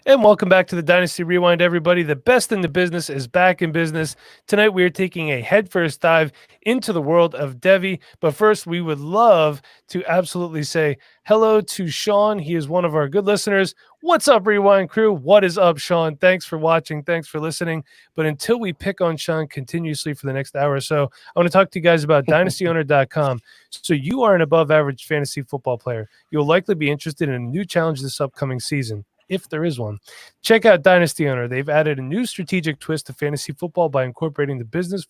And welcome back to the Dynasty Rewind, everybody. The best in the business is back in business. Tonight, we are taking a headfirst dive into the world of Devi. But first, we would love to absolutely say hello to Sean. He is one of our good listeners. What's up, Rewind crew? What is up, Sean? Thanks for watching. Thanks for listening. But until we pick on Sean continuously for the next hour or so, I want to talk to you guys about dynastyowner.com. So you are an above average fantasy football player. You'll likely be interested in a new challenge this upcoming season, if there is one. Check out Dynasty Owner. They've added a new strategic twist to fantasy football by incorporating the business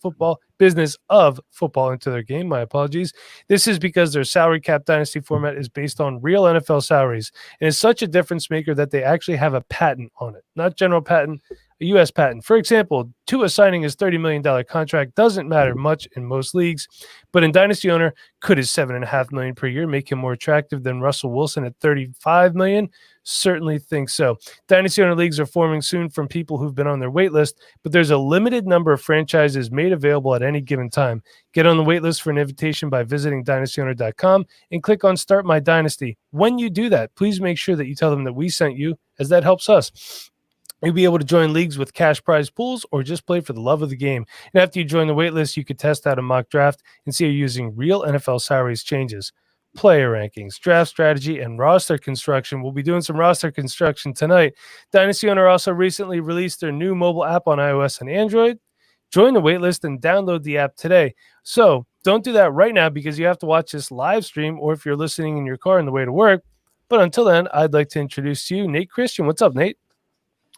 of football into their game. My apologies. This is because their salary cap dynasty format is based on real NFL salaries, and is such a difference maker that they actually have a patent on it. Not general patent, a U.S. patent. For example, Tua signing his $30 million contract doesn't matter much in most leagues, but in Dynasty Owner, could his $7.5 million per year make him more attractive than Russell Wilson at $35 million? Certainly think so. Dynasty Owner leagues are forming soon from people who've been on their wait list, but there's a limited number of franchises made available at any given time. Get on the wait list for an invitation by visiting dynastyowner.com and click on Start My Dynasty. When you do that, please make sure that you tell them that we sent you, as that helps us. You'll be able to join leagues with cash prize pools or just play for the love of the game. And after you join the waitlist, you could test out a mock draft and see how using real NFL salaries changes. Player rankings, draft strategy, and roster construction. We'll be doing some roster construction tonight. Dynasty Owner also recently released their new mobile app on iOS and Android. Join the waitlist and download the app today. So don't do that right now because you have to watch this live stream or if you're listening in your car on the way to work. But until then, I'd like to introduce to you Nate Christian. What's up, Nate?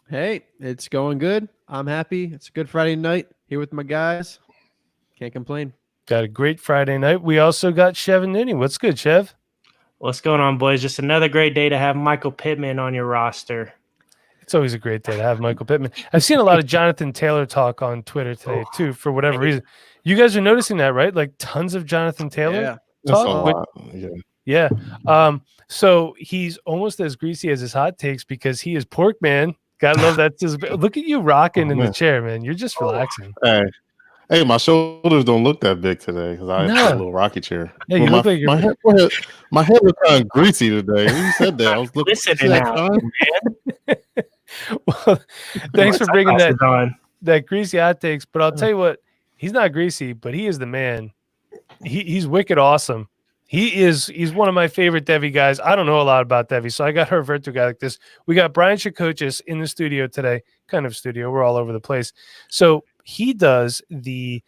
Hey, it's going good. I'm happy. It's a good Friday night here with my guys. Can't complain. Got a great Friday night. We also got Chev and Nitty. What's good, Chev? What's going on, boys? Just another great day to have Michael Pittman on your roster. It's always a great day to have Michael Pittman. I've seen a lot of Jonathan Taylor talk on Twitter today, too, for whatever reason. You guys are noticing that, right? Like tons of Jonathan Taylor talk. Yeah. So he's almost as greasy as his hot takes because he is pork man. Gotta love that. Look at you rocking in the chair, man. You're just relaxing. Hey, my shoulders don't look that big today because I have a little rocky chair. Yeah, you look like my head was kind of greasy today. When you said that, I was looking. Listening now, man. Well, thanks for bringing that greasy hot takes. But I'll tell you what, he's not greasy, but he is the man. He's wicked awesome. He's one of my favorite Devy guys. I don't know a lot about Devy, so I got to revert to a guy like this. We got Brian Shacochis in the studio today, kind of studio. We're all over the place. So he does the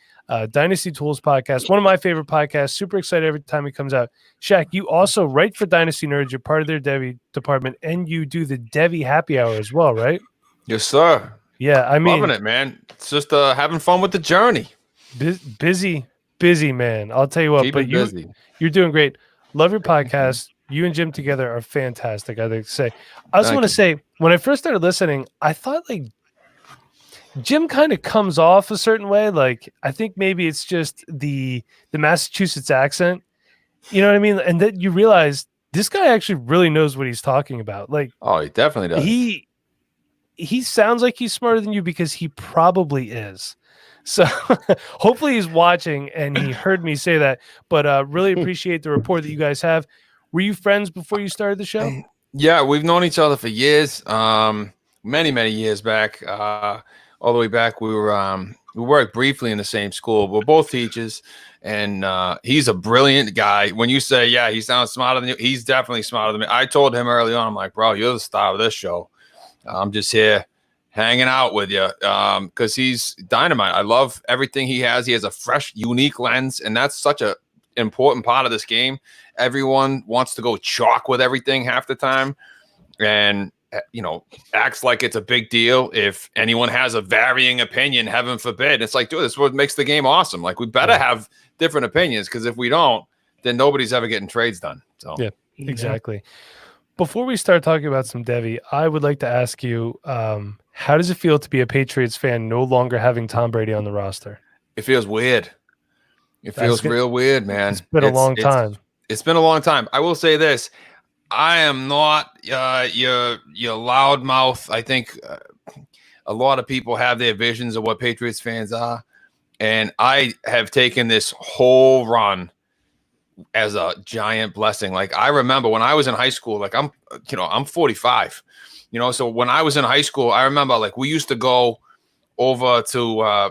Dynasty Tools podcast, one of my favorite podcasts. Super excited every time he comes out. ShacK, you also write for Dynasty Nerds. You're part of their Devy department, and you do the Devy happy hour as well, right? Yes, sir. Yeah, I mean, loving it, man. It's just having fun with the journey. Busy man. I'll tell you what, but you're doing great. Love your podcast. You and Jim together are fantastic, I'd like to say. I also want to say, when I first started listening, I thought like Jim kind of comes off a certain way. Like, I think maybe it's just the Massachusetts accent. You know what I mean? And then you realize this guy actually really knows what he's talking about. Like, oh, he definitely does. He sounds like he's smarter than you because he probably is. So hopefully he's watching and he heard me say that. But really appreciate the rapport that you guys have. Were you friends before you started the show? Yeah, we've known each other for years. Many years back. All the way back, we worked briefly in the same school. We're both teachers, and he's a brilliant guy. When you say, yeah, he sounds smarter than you, he's definitely smarter than me. I told him early on, I'm like, bro, you're the star of this show. I'm just here hanging out with you because he's dynamite. I love everything he has. He has a fresh, unique lens, and that's such an important part of this game. Everyone wants to go chalk with everything half the time, and acts like it's a big deal if anyone has a varying opinion, heaven forbid. It's like, dude, this is what makes the game awesome. Like, we better have different opinions, because if we don't, then nobody's ever getting trades done. So yeah, exactly. Before we start talking about some Devy, I would like to ask you, how does it feel to be a Patriots fan no longer having Tom Brady on the roster? It feels weird. It feels real weird, man. It's been a long time. It's been a long time. I will say this. I am not your loudmouth. I think a lot of people have their visions of what Patriots fans are. And I have taken this whole run as a giant blessing. Like I remember when I was in high school, like I'm 45, so when I was in high school, I remember like we used to go over to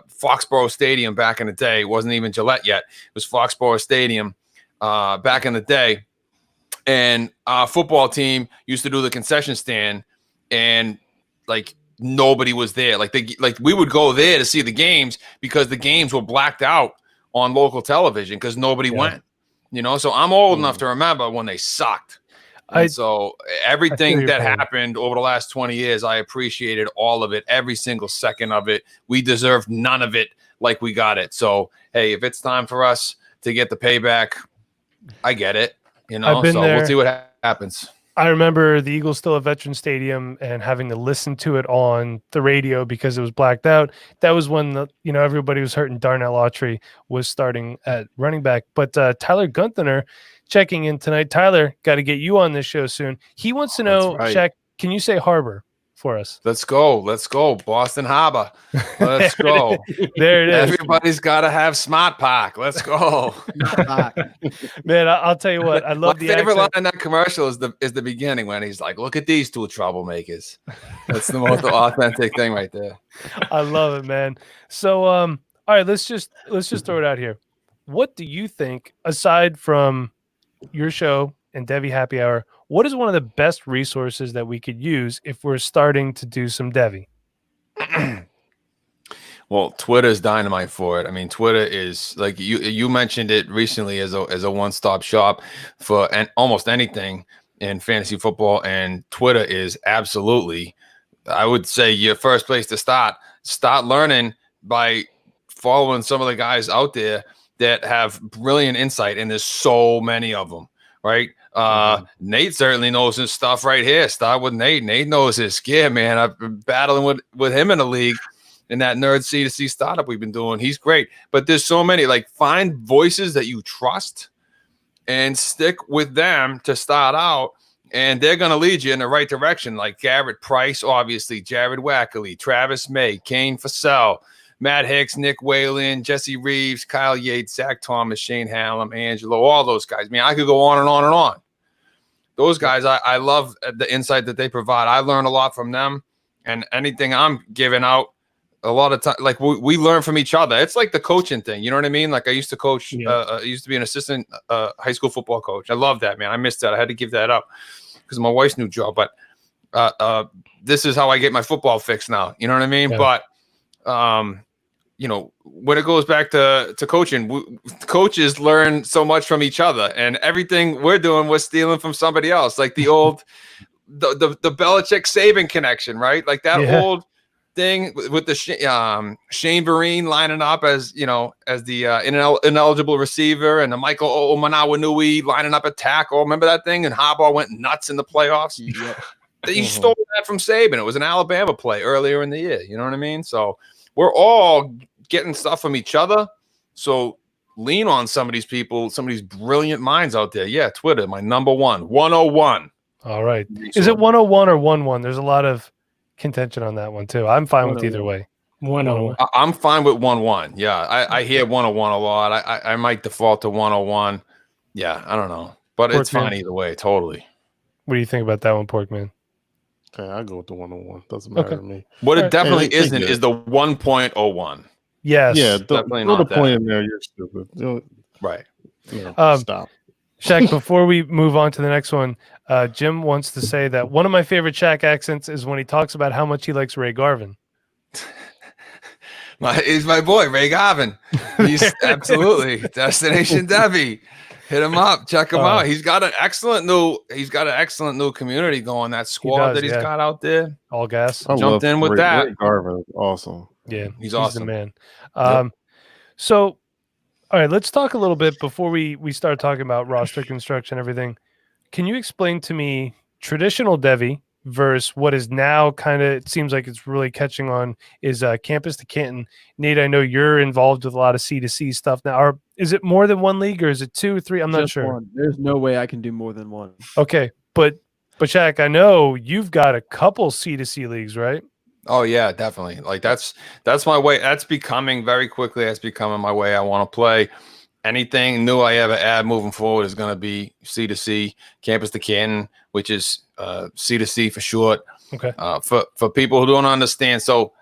Foxborough Stadium back in the day. It wasn't even Gillette yet. It was Foxborough Stadium back in the day. And our football team used to do the concession stand, and like nobody was there. Like we would go there to see the games because the games were blacked out on local television because nobody went. So I'm old enough to remember when they sucked. So everything that happened over the last 20 years, I appreciated all of it, every single second of it. We deserved none of it like we got it. So hey, if it's time for us to get the payback, I get it. I've been there. We'll see what happens. I remember the Eagles still at Veterans Stadium and having to listen to it on the radio because it was blacked out. That was when everybody was hurting. Darnell Autry was starting at running back. But Tyler Gunther checking in tonight. Tyler, got to get you on this show soon. He wants to know, right. ShacK, can you say Harbor for us? Let's go. Boston Harbor. Let's go. There it is. Everybody's got to have Smart Park. Let's go. Man, I'll tell you what. I love My the favorite line accent. in that commercial is the beginning when he's like, "Look at these two troublemakers." That's the most authentic thing right there. I love it, man. So, all right, let's just throw it out here. What do you think, aside from your show and Devi Happy Hour, what is one of the best resources that we could use if we're starting to do some Devi? Well, Twitter is dynamite for it. I mean, Twitter is like you mentioned it recently as a one-stop shop for almost anything in fantasy football, and Twitter is absolutely, I would say, your first place to start. Start learning by following some of the guys out there that have brilliant insight, and there's so many of them, right? Nate certainly knows his stuff right here. Start with Nate. Nate knows his gear, man. I've been battling with him in the league in that nerd C2C startup we've been doing. He's great. But there's so many. Like, find voices that you trust and stick with them to start out, and they're going to lead you in the right direction. Like Garrett Price, obviously, Jared Wackerly, Travis May, Kane Fassell, Matt Hicks, Nick Whalen, Jesse Reeves, Kyle Yates, Zach Thomas, Shane Hallam, Angelo, all those guys. I mean, I could go on and on and on. Those guys, I love the insight that they provide. I learn a lot from them, and anything I'm giving out, a lot of time, like we learn from each other. It's like the coaching thing. You know what I mean? Like I used to coach, I used to be an assistant high school football coach. I love that, man. I missed that. I had to give that up because of my wife's new job. But this is how I get my football fix now. You know what I mean? Yeah. But, when it goes back to coaching, coaches learn so much from each other, and everything we're doing, we're stealing from somebody else. Like the old, the Belichick Saban connection, right? Like that old thing with the Shane Vereen lining up as the ineligible receiver, and the Michael Omanawinui lining up at tackle. Remember that thing? And Harbaugh went nuts in the playoffs. He stole that from Saban. It was an Alabama play earlier in the year. You know what I mean? So we're all getting stuff from each other. So lean on some of these people, some of these brilliant minds out there. Yeah, Twitter, my number one, 101. All right. Is it 101 or 11? There's a lot of contention on that one too. I'm fine with either way. 101. I'm fine with 11. Yeah, I hear 101 a lot. I might default to 101. Yeah, I don't know, but it's fine either way. Totally. What do you think about that one, Porkman? Okay, I go with the 101. Doesn't matter to me. What it definitely isn't is the 1.01. Yes. Yeah, definitely not the point in there. You're stupid. Right. Stop. ShacK, before we move on to the next one, Jim wants to say that one of my favorite ShacK accents is when he talks about how much he likes Ray Garvin. He's my boy, Ray Garvin. He's absolutely Destination Devi. Hit him up, check him out. He's got an excellent new community going. That squad that he's got out there, all gas. Jumped in with that. Ray Garvin, awesome. Yeah, he's awesome, the man. So. All right, let's talk a little bit before we start talking about roster construction, everything. Can you explain to me traditional Devi versus what is now kind of, it seems like it's really catching on, is Campus to Canton. Nate, I know you're involved with a lot of C2C stuff now. Is it more than one league or is it 2, 3? I'm not sure. One. There's no way I can do more than one. Okay, but ShacK, I know you've got a couple C2C leagues, right? Oh yeah, definitely. Like that's my way. That's becoming very quickly. That's becoming my way I want to play. anything new I ever add moving forward is going to be C2C, campus to Canton, which is C2C for short. Okay. For people who don't understand, so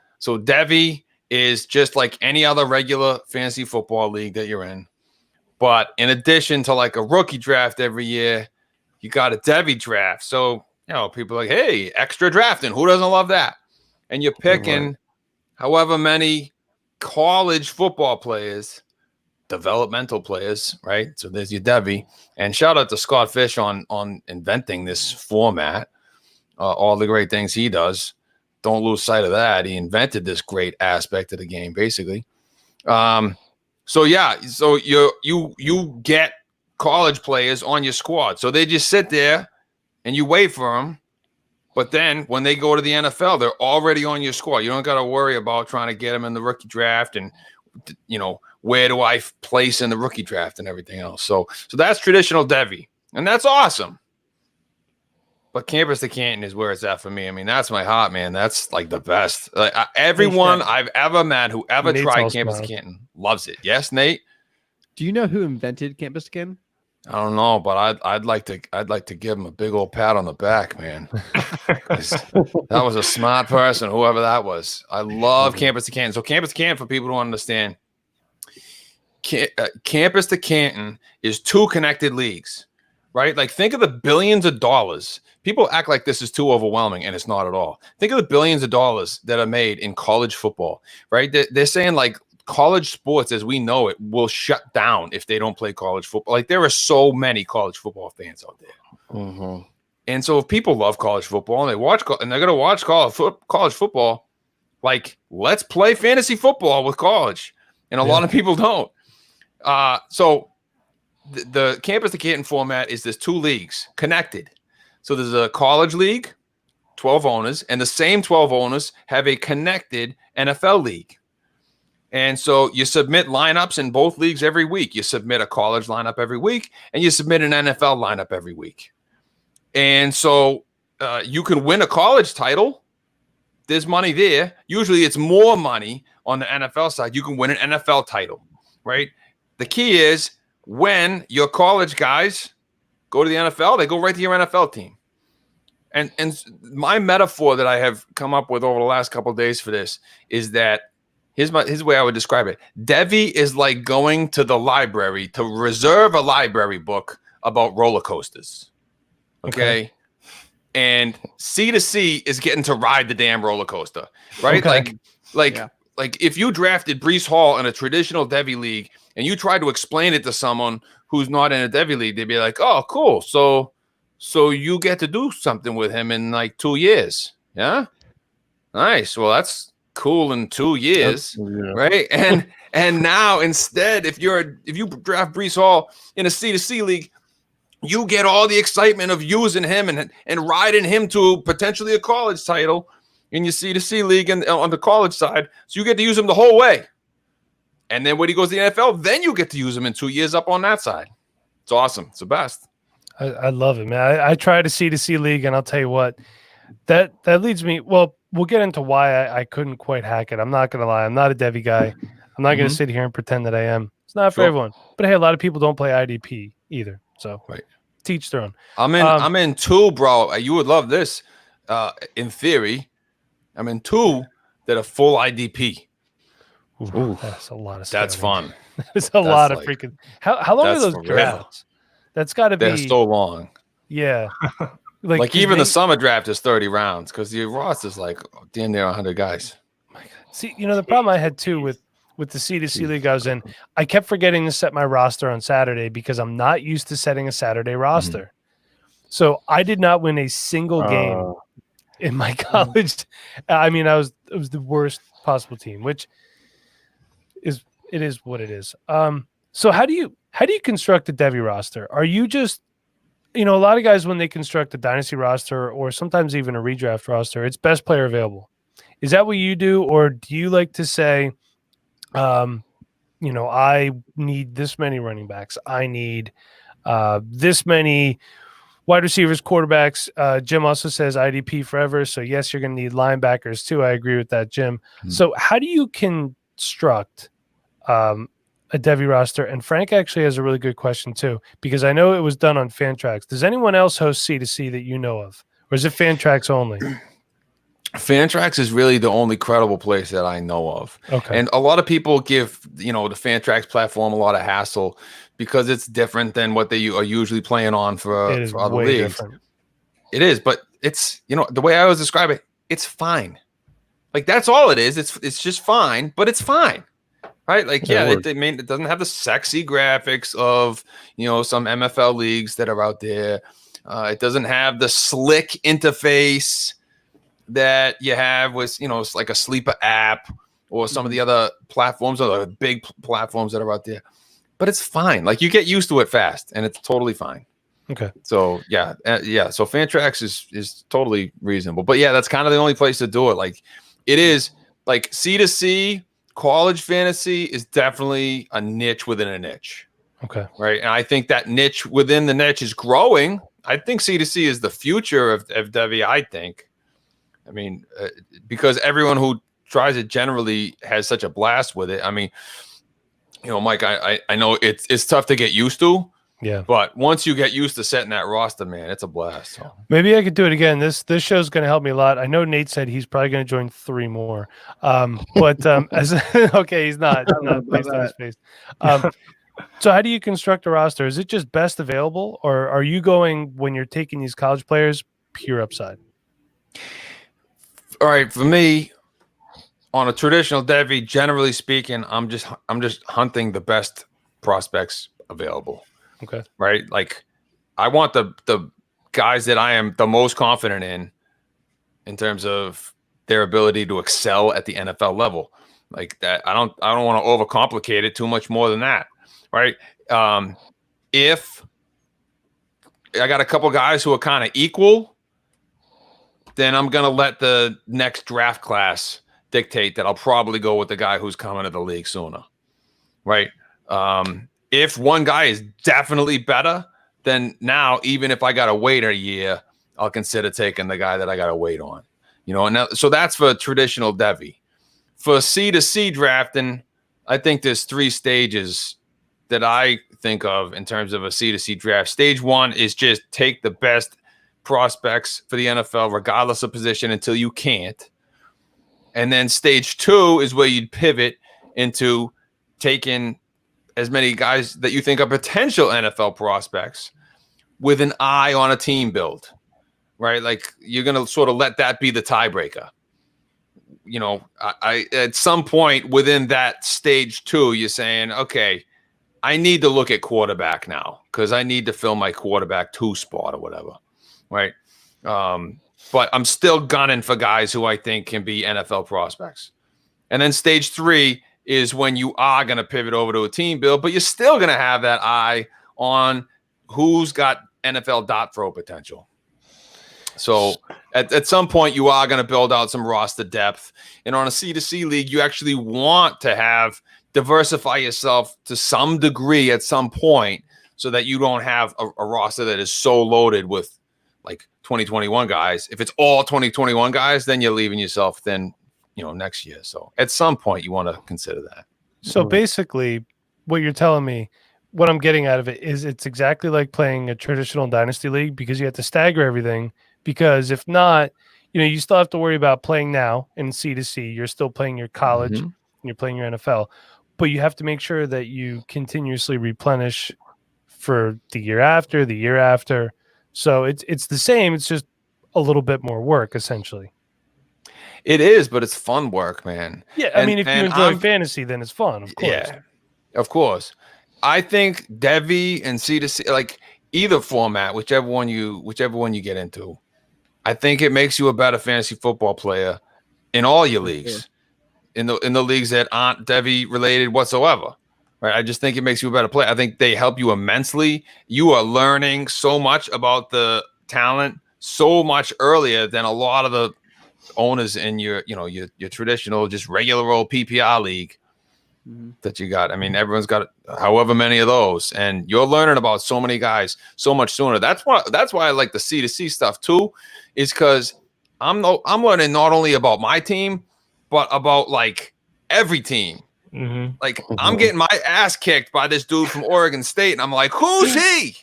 Devi is just like any other regular fantasy football league that you're in, but in addition to like a rookie draft every year, you got a Devi draft. So people are like, hey, extra drafting. Who doesn't love that? And you're picking however many college football players, developmental players, right? So there's your Devi. And shout out to Scott Fish on inventing this format. All the great things he does. Don't lose sight of that. He invented this great aspect of the game, basically. So you get college players on your squad. So they just sit there and you wait for them. But then when they go to the NFL, they're already on your squad. You don't got to worry about trying to get them in the rookie draft and, where do I place in the rookie draft and everything else. So that's traditional Devi, and that's awesome. But campus to Canton is where it's at for me. I mean, that's my heart, man. That's like the best. Like everyone I've ever met who ever tried campus to Canton loves it. Yes, Nate? Do you know who invented campus to Canton? I don't know, but I'd like to give him a big old pat on the back, man. That was a smart person, whoever that was. I love campus to Canton. So campus to Canton, for people who don't understand, campus to Canton is 2 connected leagues, right? Like think of the billions of dollars. People act like this is too overwhelming, and it's not at all. Think of the billions of dollars that are made in college football, right? They're saying like college sports as we know it will shut down if they don't play college football. Like there are so many college football fans out there. Mm-hmm. And so if people love college football and they're going to watch college football, like let's play fantasy football with college. And a lot of people don't. So the campus to Canton format is there's 2 leagues connected. So there's a college league, 12 owners, and the same 12 owners have a connected NFL league. And so you submit lineups in both leagues every week. You submit a college lineup every week, and you submit an NFL lineup every week. And so you can win a college title. There's money there. Usually it's more money on the NFL side. You can win an NFL title, right? The key is when your college guys go to the NFL, they go right to your NFL team. And my metaphor that I have come up with over the last couple of days for this is that here's the way I would describe it. Devi is like going to the library to reserve a library book about roller coasters. Okay. And C2C is getting to ride the damn roller coaster, right? Okay. Like if you drafted Breece Hall in a traditional Devi league and you tried to explain it to someone who's not in a Devi league, they'd be like, oh, cool. So you get to do something with him in like 2 years. Yeah. Nice. Well, that's cool in 2 years. Right. And now instead, if you draft Breece Hall in a C2C league, you get all the excitement of using him and riding him to potentially a college title in your C2C league and on the college side. So you get to use him the whole way. And then when he goes to the NFL, then you get to use him in 2 years up on that side. It's awesome. It's the best. I love it, man. I tried a C2C league, and I'll tell you what, that leads me. Well, we'll get into why I couldn't quite hack it. I'm not going to lie. I'm not a Devi guy. I'm not going to sit here and pretend that I am. It's not for everyone. But hey, a lot of people don't play IDP either. So teach their own. I'm in 2, bro. You would love this. In theory, I'm in 2 that are full IDP. Ooh, that's a lot of. That's fun. That's a lot of freaking. How long are those drafts? That's got to be. They're so long. Yeah. Like even the summer draft is 30 rounds because your roster is like damn near 100 guys. See, the problem I had too with the C2C league I was in, I kept forgetting to set my roster on Saturday because I'm not used to setting a Saturday roster. So I did not win a single game in my college. I mean, it was the worst possible team, which is what it is. So how do you construct a Devi roster? Are you just a lot of guys, when they construct a dynasty roster or sometimes even a redraft roster, it's best player available. Is that what you do? Or do you like to say, I need this many running backs. I need this many wide receivers, quarterbacks. Jim also says IDP forever. So yes, you're going to need linebackers too. I agree with that, Jim. So how do you construct a Devi roster? And Frank actually has a really good question too, because I know it was done on Fantrax. Does anyone else host C2C that you know of, or is it Fantrax only? Fantrax is really the only credible place that I know of. Okay. And a lot of people give, the Fantrax platform a lot of hassle because it's different than what they are usually playing on for It is other way leagues. different. It is, but it's, the way I always describe it, it's fine. Like, that's all it is. It's just fine, but it's fine. Right? Like, it doesn't have the sexy graphics of, some MFL leagues that are out there. It doesn't have the slick interface that you have with, it's like a sleeper app or some of the other platforms or the big platforms that are out there. But it's fine. Like, you get used to it fast, and it's totally fine. Okay. So yeah. So Fantrax is totally reasonable. But yeah, that's kind of the only place to do it. Like, it is like C2C. College fantasy is definitely a niche within a niche. Okay. Right. And I think that niche within the niche is growing. I think C2C is the future of Devi, I think. I mean, because everyone who tries it generally has such a blast with it. I mean, Mike, I know it's tough to get used to. Yeah. But once you get used to setting that roster, man, it's a blast. So. Maybe I could do it again. This show's going to help me a lot. I know Nate said he's probably going to join 3 more. But okay, he's not based on his face. So how do you construct a roster? Is it just best available, or are you going, when you're taking these college players, pure upside? All right, for me, on a traditional Devi, generally speaking, I'm just hunting the best prospects available. Okay. Right? Like, I want the guys that I am the most confident in terms of their ability to excel at the NFL level. Like that, I don't want to overcomplicate it too much more than that. Right? If I got a couple guys who are kind of equal, then I'm gonna let the next draft class dictate that I'll probably go with the guy who's coming to the league sooner. Right? If one guy is definitely better, then now, even if I got to wait a year, I'll consider taking the guy that I got to wait on. And now, so that's for traditional Devi. For C2C drafting, I think there's 3 stages that I think of in terms of a C2C draft. Stage 1 is just take the best prospects for the NFL, regardless of position, until you can't. And then stage 2 is where you'd pivot into taking as many guys that you think are potential NFL prospects with an eye on a team build, right? Like, you're going to sort of let that be the tiebreaker. I at some point within that stage 2, you're saying, okay, I need to look at quarterback now because I need to fill my quarterback 2 spot or whatever, right? But I'm still gunning for guys who I think can be NFL prospects. And then stage 3 is when you are going to pivot over to a team build, but you're still going to have that eye on who's got NFL dot throw potential. So at some point, you are going to build out some roster depth. And on a C2C league, you actually want to diversify yourself to some degree at some point so that you don't have a roster that is so loaded with like 2021 guys. If it's all 2021 guys, then you're leaving yourself thin next year. So at some point you want to consider that. So basically what you're telling me, what I'm getting out of it is it's exactly like playing a traditional dynasty league, because you have to stagger everything, because if not, you still have to worry about playing now in C2C. You're still playing your college and you're playing your NFL, but you have to make sure that you continuously replenish for the year after. So it's the same. It's just a little bit more work, essentially. It is, but it's fun work, man. Yeah, I mean, if you enjoy fantasy, then it's fun, of course. Yeah, of course. I think Devi and C2C, like either format, whichever one you get into, I think it makes you a better fantasy football player in all your leagues, in the leagues that aren't Devi related whatsoever. Right? I just think it makes you a better player. I think they help you immensely. You are learning so much about the talent so much earlier than a lot of the owners in your traditional, just regular old PPR league that you got. I mean, everyone's got however many of those, and you're learning about so many guys so much sooner. That's why I like the C2C stuff too, is because I'm learning not only about my team, but about like every team. Mm-hmm. Like I'm getting my ass kicked by this dude from Oregon State, and I'm like, who's he?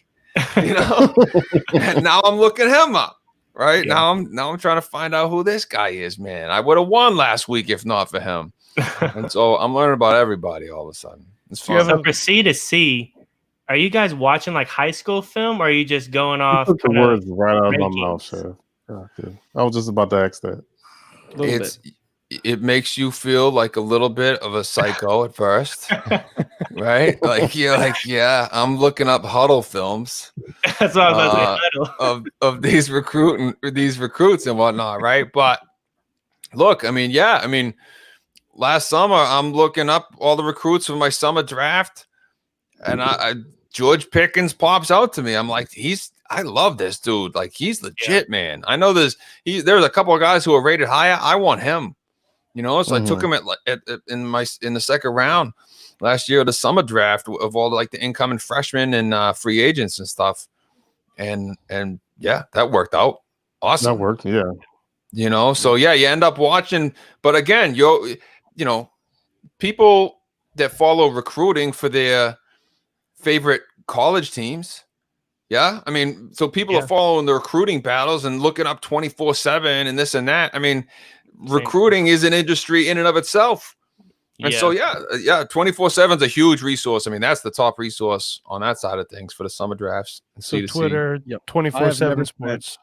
You know, and now I'm looking him up. Right now I'm trying to find out who this guy is, man. I would have won last week if not for him. And so I'm learning about everybody all of a sudden. It's fun. So for C to C, are you guys watching like high school film, or are you just going off? Took the kind of words right out of my mouth, rankings? Chef. Yeah, I was just about to ask that. It makes you feel like a little bit of a psycho at first, right? Like you're like, yeah, I'm looking up huddle films. That's what I was about to say. of these recruits and whatnot, right? But look, I mean, last summer I'm looking up all the recruits for my summer draft, and I George Pickens pops out to me. I'm like, I love this dude. Like he's legit, man. I know there's a couple of guys who are rated higher. I want him. You know, so I took him in the second round last year of the summer draft of all the incoming freshmen and free agents and stuff. And yeah, that worked out. Awesome. That worked, yeah. You know, so yeah, you end up watching. But again, you know, people that follow recruiting for their favorite college teams. Yeah. I mean, so people are following the recruiting battles and looking up 24/7 and this and that. I mean, recruiting is an industry in and of itself. And so, 24/7 is a huge resource. I mean, that's the top resource on that side of things for the summer drafts. And so Twitter, 24/7 sports.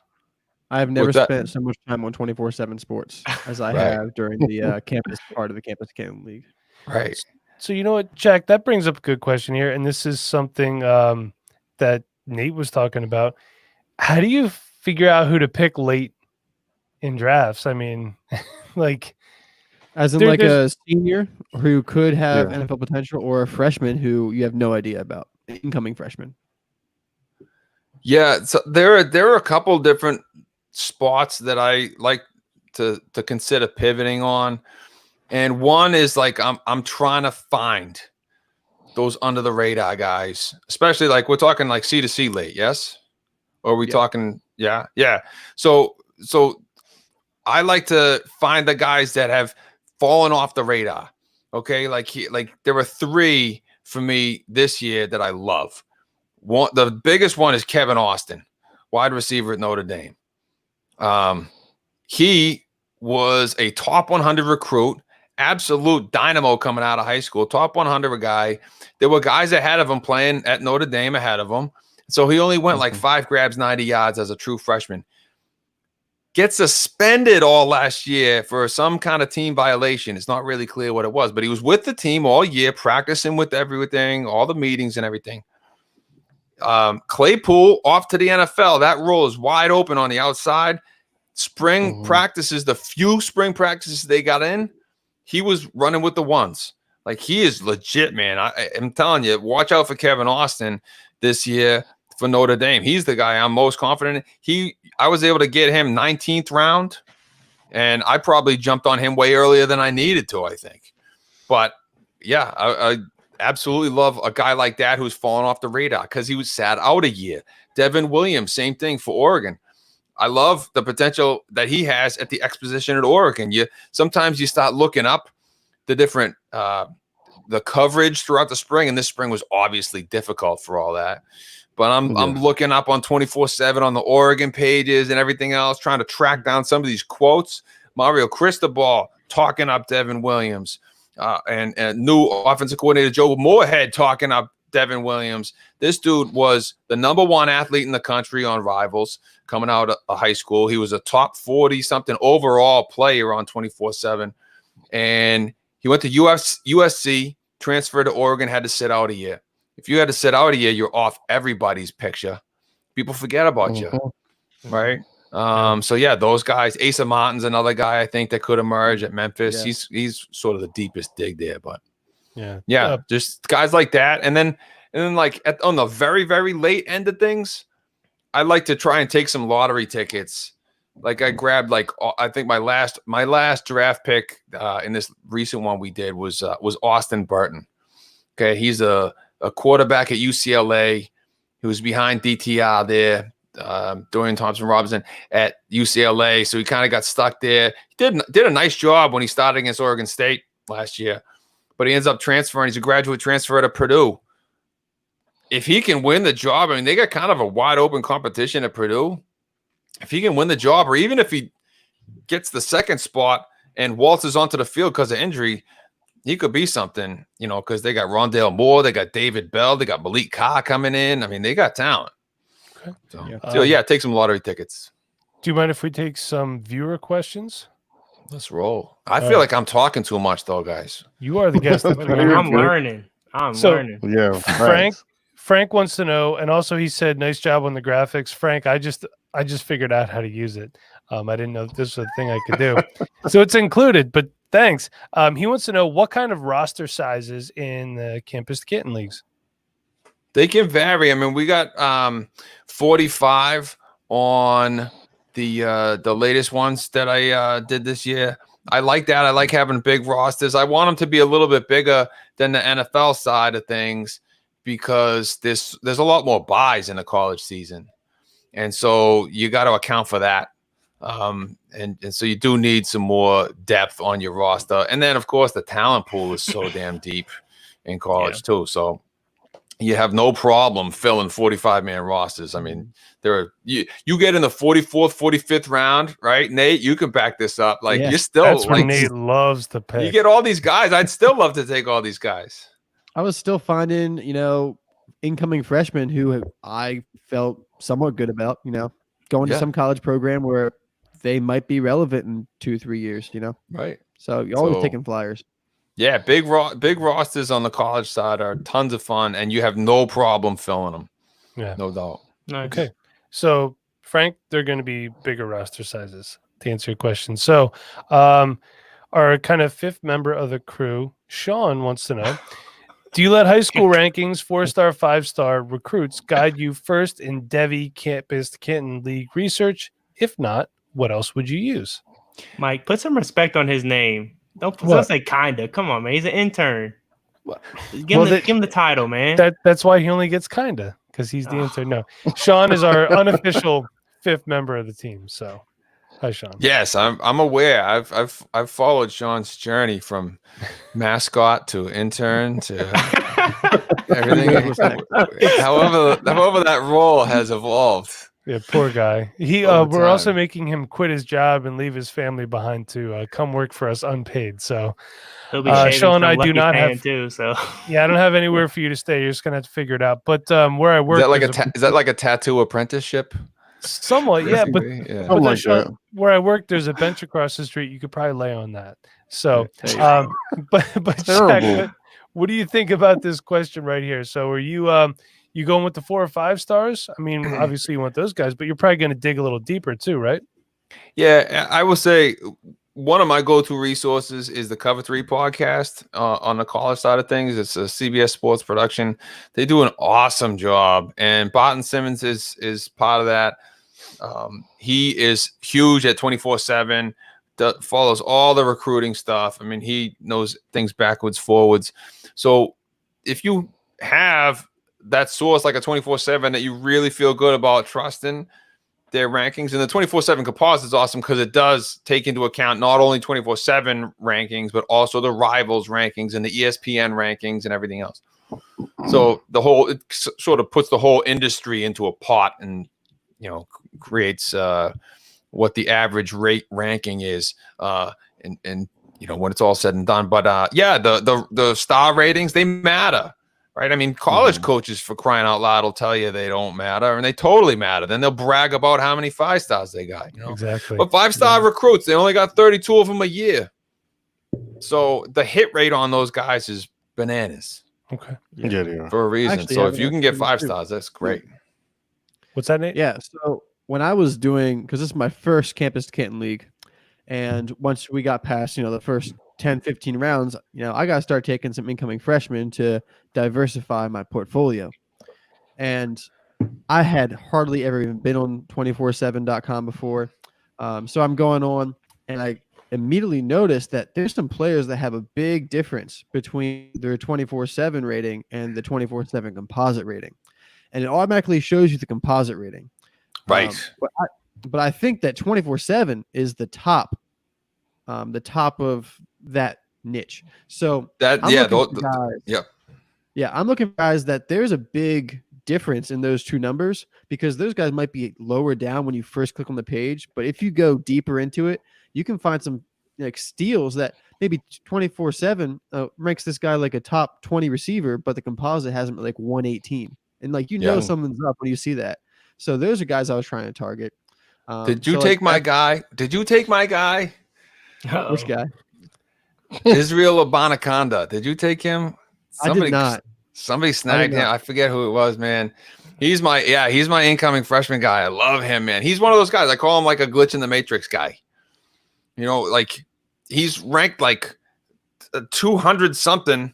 I have never spent so much time on 24/7 sports as I have during the campus part of the Campus Accounting League. Right. So you know what, Jack, that brings up a good question here. And this is something that Nate was talking about. How do you figure out who to pick late in drafts? I mean, like, as in like a senior who could have NFL potential, or a freshman who you have no idea about, incoming freshman. Yeah, so there are a couple different spots that I like to consider pivoting on, and one is like I'm trying to find those under the radar guys, especially like we're talking like C to C late, yes, or are we talking yeah. So I like to find the guys that have fallen off the radar. Okay, like there were 3 for me this year that I love. One, the biggest one is Kevin Austin, wide receiver at Notre Dame. He was a top 100 recruit, absolute dynamo coming out of high school, top 100 guy. There were guys ahead of him playing at Notre Dame ahead of him. So he only went like 5 grabs, 90 yards as a true freshman. Gets suspended all last year for some kind of team violation. It's not really clear what it was, but he was with the team all year, practicing with everything, all the meetings and everything. Claypool off to the NFL. That role is wide open on the outside. Spring practices, the few spring practices they got in, he was running with the ones. Like he is legit, man. I'm telling you, watch out for Kevin Austin this year for Notre Dame. He's the guy I'm most confident in. I was able to get him 19th round, and I probably jumped on him way earlier than I needed to, I think. But yeah, I absolutely love a guy like that who's fallen off the radar because he was sat out a year. Devin Williams, same thing for Oregon. I love the potential that he has at the exposition at Oregon. Sometimes you start looking up the different the coverage throughout the spring, and this spring was obviously difficult for all that. But I'm looking up on 24/7 on the Oregon pages and everything else, trying to track down some of these quotes. Mario Cristobal talking up Devin Williams, and new offensive coordinator Joe Moorhead talking up Devin Williams. This dude was the #1 athlete in the country on Rivals coming out of high school. He was a top 40-something overall player on 24/7. And he went to USC, transferred to Oregon, had to sit out a year. If you had to sit out a year, you're off everybody's picture. People forget about you, right? So yeah, those guys. Asa Martin's another guy I think that could emerge at Memphis. Yeah. He's sort of the deepest dig there, but just guys like that. And then like on the very, very late end of things, I like to try and take some lottery tickets. Like I grabbed I think my last draft pick in this recent one we did was Austin Barton. Okay, he's a quarterback at UCLA who was behind DTR there, Dorian Thompson-Robinson at UCLA. So he kind of got stuck there. He did a nice job when he started against Oregon State last year. but he ends up transferring. He's a graduate transfer to Purdue. If he can win the job, I mean, they got kind of a wide open competition at Purdue. If he can win the job, or even if he gets the second spot and waltzes onto the field because of injury, he could be something, you know, because they got Rondale Moore, they got David Bell, they got Ncaa coming in. I mean, they got talent. Okay. So take some lottery tickets. Do you mind if we take some viewer questions? Let's roll. I feel like I'm talking too much, though, guys. You are the guest. I'm learning. I'm learning. Yeah, Frank wants to know, and also he said, "Nice job on the graphics, Frank. I just figured out how to use it. I didn't know this was a thing I could do, so it's included. But thanks. He wants to know what kind of roster sizes in the Campus Kitten leagues. They can vary. I mean, we got 45 on the latest ones that I did this year. I like that. I like having big rosters. I want them to be a little bit bigger than the NFL side of things because there's a lot more buys in the college season. And so you got to account for that. And so you do need some more depth on your roster. And then, of course, the talent pool is so damn deep in college too. So you have no problem filling 45-man rosters. I mean, you get in the 44th, 45th round, right? Nate, you can back this up. Like you're still that's where Nate loves to pick. You get all these guys. I'd still love to take all these guys. I was still finding, incoming freshmen who I felt somewhat good about, going to some college program where they might be relevant in 2-3 years, Right. So you're always taking flyers. Yeah, big rosters on the college side are tons of fun, and you have no problem filling them. Yeah, no doubt. Nice. Okay, so Frank, they're going to be bigger roster sizes to answer your question. So, our kind of fifth member of the crew, Sean, wants to know: do you let high school rankings, 4-star, 5-star recruits guide you first in Devi Campus Kitten League research? If not, what else would you use? Mike, put some respect on his name. Don't say kinda. Come on, man. He's an intern. Give him the title, man. That's why he only gets kinda, because he's the intern. No, Sean is our unofficial fifth member of the team. So, hi, Sean. Yes, I'm aware. I've followed Sean's journey from mascot to intern to everything. however that role has evolved. Yeah, poor guy. We're also making him quit his job and leave his family behind to come work for us unpaid. So, Sean, I do not have too. So, yeah, I don't have anywhere for you to stay. You're just gonna have to figure it out. But where I work, is that like a tattoo apprenticip? Somewhat, yeah. But, yeah. but then, Sean, where I work, there's a bench across the street. You could probably lay on that. So, but ShacK, what do you think about this question right here? So, are you going with the 4 or 5 stars? I mean, obviously you want those guys, but you're probably going to dig a little deeper too, right? Yeah, I will say one of my go-to resources is the Cover 3 podcast on the college side of things. It's a CBS Sports production. They do an awesome job, and Barton Simmons is part of that. He is huge at 24/7. Follows all the recruiting stuff. I mean, he knows things backwards, forwards. So if you have that source like a 24/7 that you really feel good about trusting their rankings, and the 24/7 composite is awesome because it does take into account not only 24/7 rankings but also the rivals rankings and the ESPN rankings and everything else. So it sort of puts the whole industry into a pot and creates what the average rate ranking is and when it's all said and done. But the star ratings, they matter. Right. I mean, college coaches, for crying out loud, will tell you they don't matter, and they totally matter. Then they'll brag about how many 5 stars they got. Exactly. But 5-star recruits, they only got 32 of them a year. So the hit rate on those guys is bananas. Okay. Yeah. For a reason. Actually, so if you can get 5 stars, that's great. What's that, Nate? Yeah. So when I was doing, because this is my first Campus Kitten League, and once we got past, the first 10, 15 rounds, I got to start taking some incoming freshmen to diversify my portfolio. And I had hardly ever even been on 247.com before. So I'm going on, and I immediately noticed that there's some players that have a big difference between their 24/7 rating and the 24/7 composite rating. And it automatically shows you the composite rating. Right. But I think that 24/7 is the top of that niche. So That I'm yeah, looking for guys. yep. Yeah, I'm looking for guys that there's a big difference in those two numbers because those guys might be lower down when you first click on the page, but if you go deeper into it, you can find some like steals that maybe 24/7 ranks this guy like a top 20 receiver, but the composite has him at like 118, and like Yeah. someone's up when you see that. So those are guys I was trying to target. Did you so, take like, my guy? Did you take my guy? which guy? Israel Abanaconda. Did you take him? I did not. Somebody snagged him. I forget who it was, man. He's my incoming freshman guy. I love him, man. He's one of those guys. I call him like a glitch in the matrix guy. You know, like he's ranked like 200 something,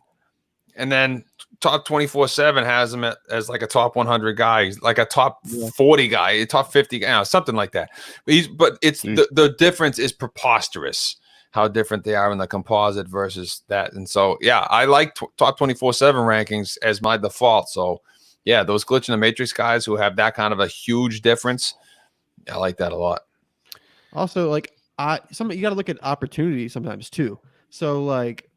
and then top 24/7 has him as like a top 100 guy. He's like a top 40 guy, a top 50 guy, something like that. But it's the difference is preposterous. How different they are in the composite versus that. And so, yeah, I like top 24/7 rankings as my default. So, yeah, those glitch in the matrix guys who have that kind of a huge difference, I like that a lot. Also, like you got to look at opportunity sometimes too. So, like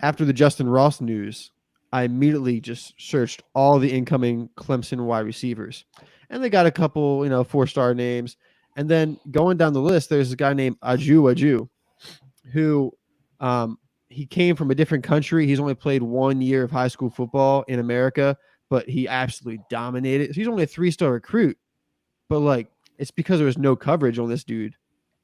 after the Justin Ross news, I immediately just searched all the incoming Clemson wide receivers, and they got a couple, 4-star names. And then going down the list, there's a guy named Aju, who he came from a different country. He's only played 1 year of high school football in America, but he absolutely dominated. So he's only a 3-star recruit, but like it's because there was no coverage on this dude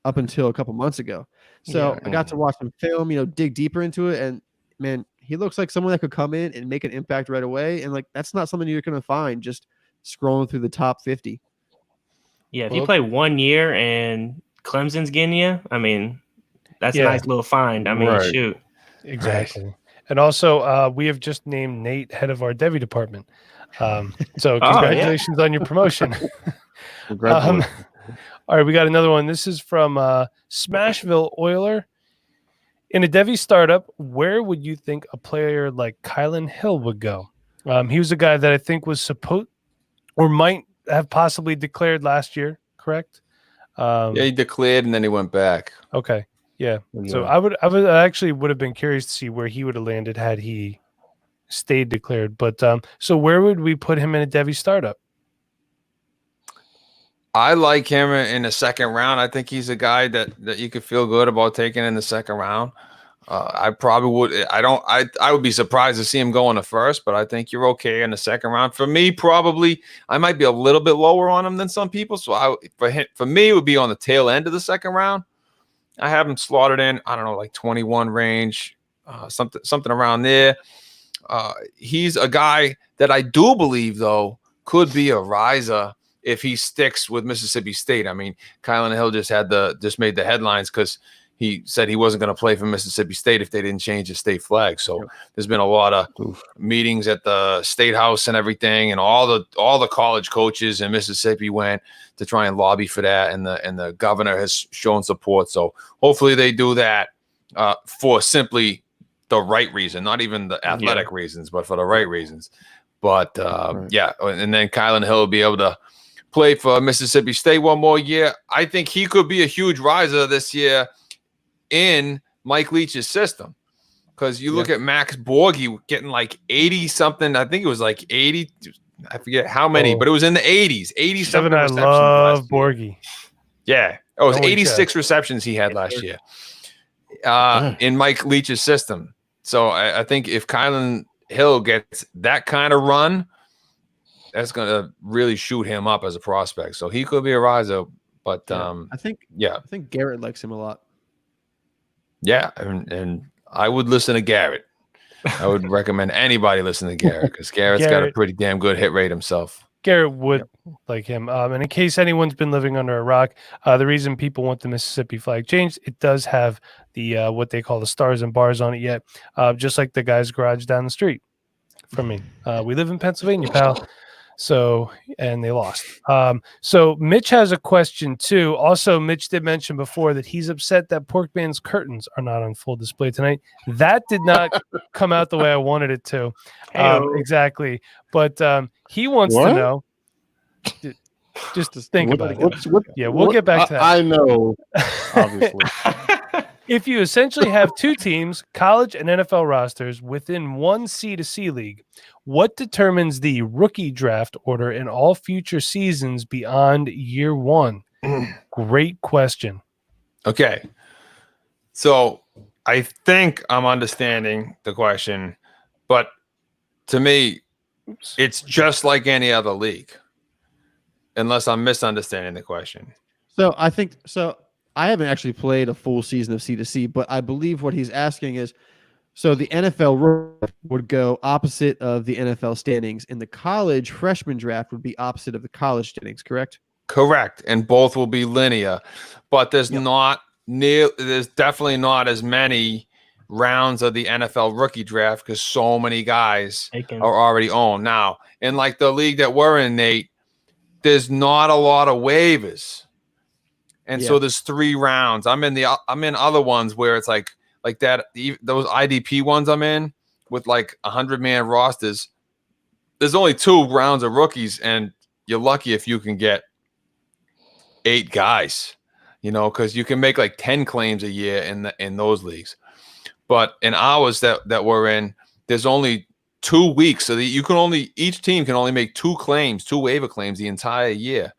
up until a couple months ago. So I got to watch him film, dig deeper into it, and man, he looks like someone that could come in and make an impact right away. And like that's not something you're going to find just scrolling through the top 50. Yeah, if you play 1 year and Clemson's getting you, I mean, that's a nice little find. I mean, shoot. Exactly. Right. And also, we have just named Nate head of our Devi department. So congratulations on your promotion. Congratulations. All right, we got another one. This is from Smashville Oiler. In a Devi startup, where would you think a player like Kylan Hill would go? He was a guy that I think was supposed or might have possibly declared last year, correct? Yeah, he declared and then he went back. Okay. Yeah. So I actually would have been curious to see where he would have landed had he stayed declared. But so where would we put him in a Devi startup? I like him in the second round. I think he's a guy that you could feel good about taking in the second round. I probably would. I would be surprised to see him go in the first, but I think you're okay in the second round. For me, probably I might be a little bit lower on him than some people. So for me, it would be on the tail end of the second round. I have him slotted in, I don't know, like 21 range, something around there. He's a guy that I do believe, though, could be a riser if he sticks with Mississippi State. I mean, Kylan Hill just made the headlines because he said he wasn't going to play for Mississippi State if they didn't change the state flag. So there's been a lot of meetings at the state house and everything, and all the college coaches in Mississippi went to try and lobby for that, and the governor has shown support. So hopefully they do that for simply the right reason, not even the athletic reasons, but for the right reasons. But yeah, and then Kylan Hill will be able to play for Mississippi State one more year. I think he could be a huge riser this year in Mike Leach's system, because you look at Max Borghi getting like 80 something. I think it was like 80. I forget how many, but it was in the 80s. 87 receptions. I love Borghi. Yeah. Oh, it was 86 receptions he had last year in Mike Leach's system. So I think if Kylan Hill gets that kind of run, that's going to really shoot him up as a prospect. So he could be a riser. But I think Garrett likes him a lot. Yeah, and I would listen to Garrett. I would recommend anybody listen to Garrett, because Garrett's got a pretty damn good hit rate himself. Garrett would like him. And in case anyone's been living under a rock, the reason people want the Mississippi flag changed, it does have the what they call the stars and bars on it yet, just like the guy's garage down the street from me. We live in Pennsylvania, pal. So, and they lost. So Mitch has a question too. Also, Mitch did mention before that he's upset that Porkman's curtains are not on full display tonight. That did not come out the way I wanted it to. Exactly. But he wants to know. Just think about it. We'll get back to that. I know, obviously. If you essentially have two teams, college and NFL rosters, within one C2C league, what determines the rookie draft order in all future seasons beyond year one? Great question. Okay. So I think I'm understanding the question, but to me, it's just like any other league, unless I'm misunderstanding the question. So I think so. I haven't actually played a full season of C2C, but I believe what he's asking is, so the NFL would go opposite of the NFL standings, and the college freshman draft would be opposite of the college standings, correct? Correct. And both will be linear, but there's definitely not as many rounds of the NFL rookie draft because so many guys are already owned. Now, in like the league that we're in, Nate, there's not a lot of waivers. And so there's 3 rounds. I'm in other ones where it's like that. Those IDP ones I'm in with like 100-man rosters. There's only 2 rounds of rookies, and you're lucky if you can get 8 guys, because you can make like 10 claims a year in those leagues. But in ours that we're in, there's only 2 weeks, so that each team can only make 2 waiver claims the entire year.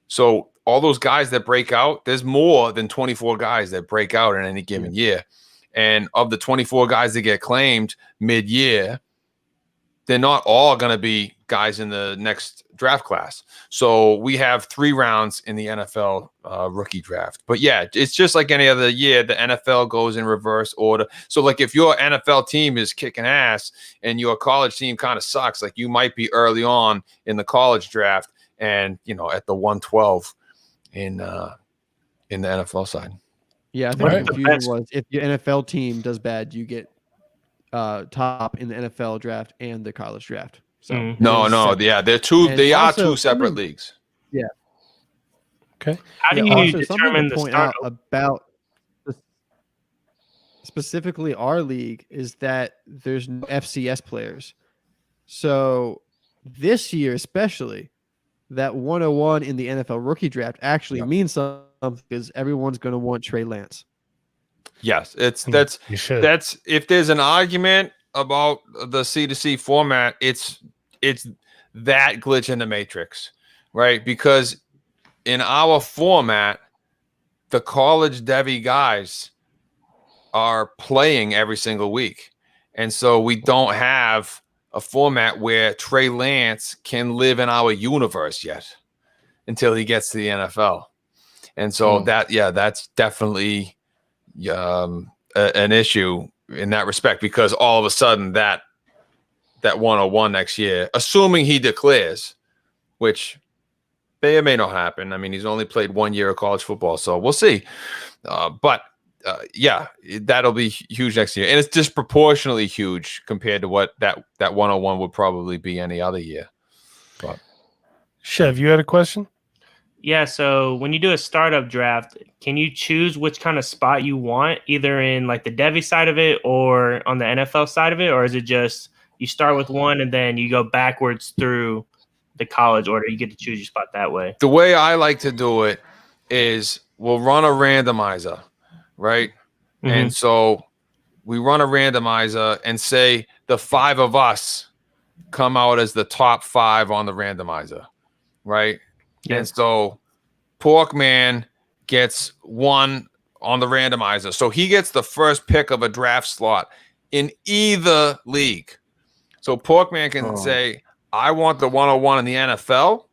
So all those guys that break out, there's more than 24 guys that break out in any given year. And of the 24 guys that get claimed mid-year, they're not all going to be guys in the next draft class. So we have 3 rounds in the NFL rookie draft. But yeah, it's just like any other year. The NFL goes in reverse order. So like if your NFL team is kicking ass and your college team kind of sucks, like you might be early on in the college draft and, at the 112 in the NFL side. Yeah, I think the confusion was if your NFL team does bad, you get top in the NFL draft and the college draft. So they're two. They are 2 separate leagues. Yeah. Okay. How do you determine the start about specifically our league is that there's no FCS players. So this year, especially, that 101 in the NFL rookie draft actually means something because everyone's going to want Trey Lance. Yes, that's if there's an argument about the C2C format, it's that glitch in the matrix, right? Because in our format, the college Devy guys are playing every single week. And so we don't have a format where Trey Lance can live in our universe yet until he gets to the NFL. And so that's definitely an issue in that respect, because all of a sudden that 101 next year, assuming he declares, which may or may not happen. I mean, he's only played 1 year of college football, so we'll see. But that'll be huge next year. And it's disproportionately huge compared to what that 101 would probably be any other year. But Chev, you had a question? Yeah, so when you do a startup draft, can you choose which kind of spot you want, either in like the Devy side of it or on the NFL side of it? Or is it just you start with one and then you go backwards through the college order? You get to choose your spot that way. The way I like to do it is we'll run a randomizer, right? Mm-hmm. And so we run a randomizer and say the 5 of us come out as the top 5 on the randomizer, right? Yeah. And so Porkman gets 1 on the randomizer. So he gets the first pick of a draft slot in either league. So Porkman can say, I want the 101 in the NFL,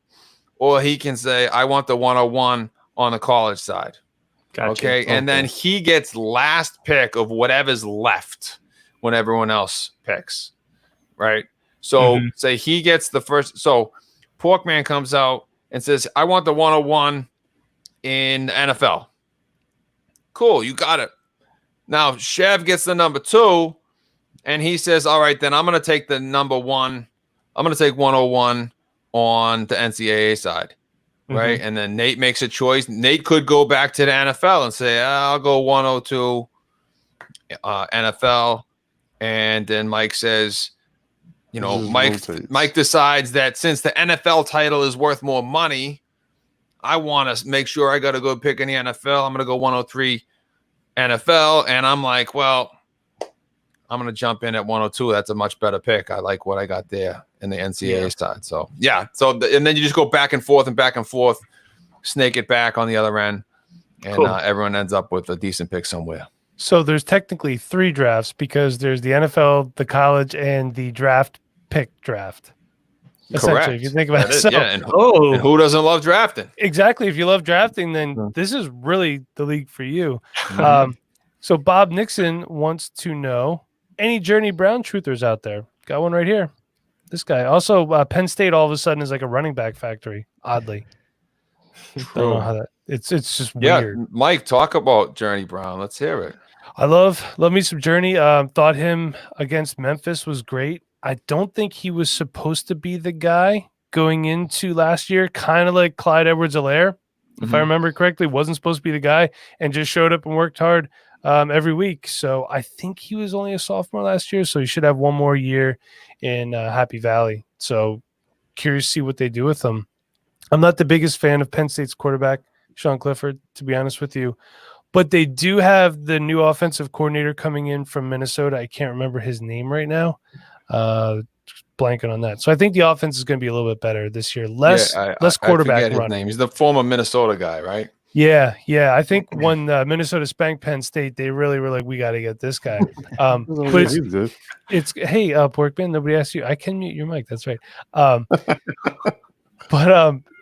or he can say, I want the 101 on the college side. Gotcha. Okay. And then he gets last pick of whatever's left when everyone else picks. Right. So say he gets the first. So Porkman comes out and says, I want the 101 in the NFL. Cool, you got it. Now, Chev gets the number 2, and he says, all right, then I'm going to take the number 1. I'm going to take 101 on the NCAA side, right? And then Nate makes a choice. Nate could go back to the NFL and say, I'll go 102 NFL. And then Mike says, Mike decides that since the NFL title is worth more money, I want to make sure I got a good pick in the NFL. I'm going to go 103 NFL, and I'm like, well, I'm going to jump in at 102. That's a much better pick. I like what I got there in the NCAA side. So, yeah. So, and then you just go back and forth, snake it back on the other end, and everyone ends up with a decent pick somewhere. So there's technically 3 drafts because there's the NFL, the college, and the draft pick draft. Essentially, Correct. if you think about it. So, yeah, and who doesn't love drafting? Exactly. If you love drafting, then this is really the league for you. So Bob Nixon wants to know, any Journey Brown truthers out there? Got one right here. This guy. Also, Penn State all of a sudden is like a running back factory, oddly. Don't know how that. It's just weird. Mike, talk about Journey Brown. Let's hear it. I love me some Journey. Thought him against Memphis was great. I don't think he was supposed to be the guy going into last year, kind of like Clyde Edwards-Helaire, if I remember correctly, wasn't supposed to be the guy and just showed up and worked hard every week. So I think he was only a sophomore last year, so he should have one more year in Happy Valley. So curious to see what they do with him. I'm not the biggest fan of Penn State's quarterback, Sean Clifford, to be honest with you. But they do have the new offensive coordinator coming in from Minnesota. I can't remember his name right now. Blanking on that. So I think the offense is going to be a little bit better this year. Less quarterback his name. He's the former Minnesota guy, right? Yeah. I think when Minnesota spanked Penn State, they really were like, we got to get this guy. But it's hey, Porkman, nobody asked you. I can mute your mic. That's right. But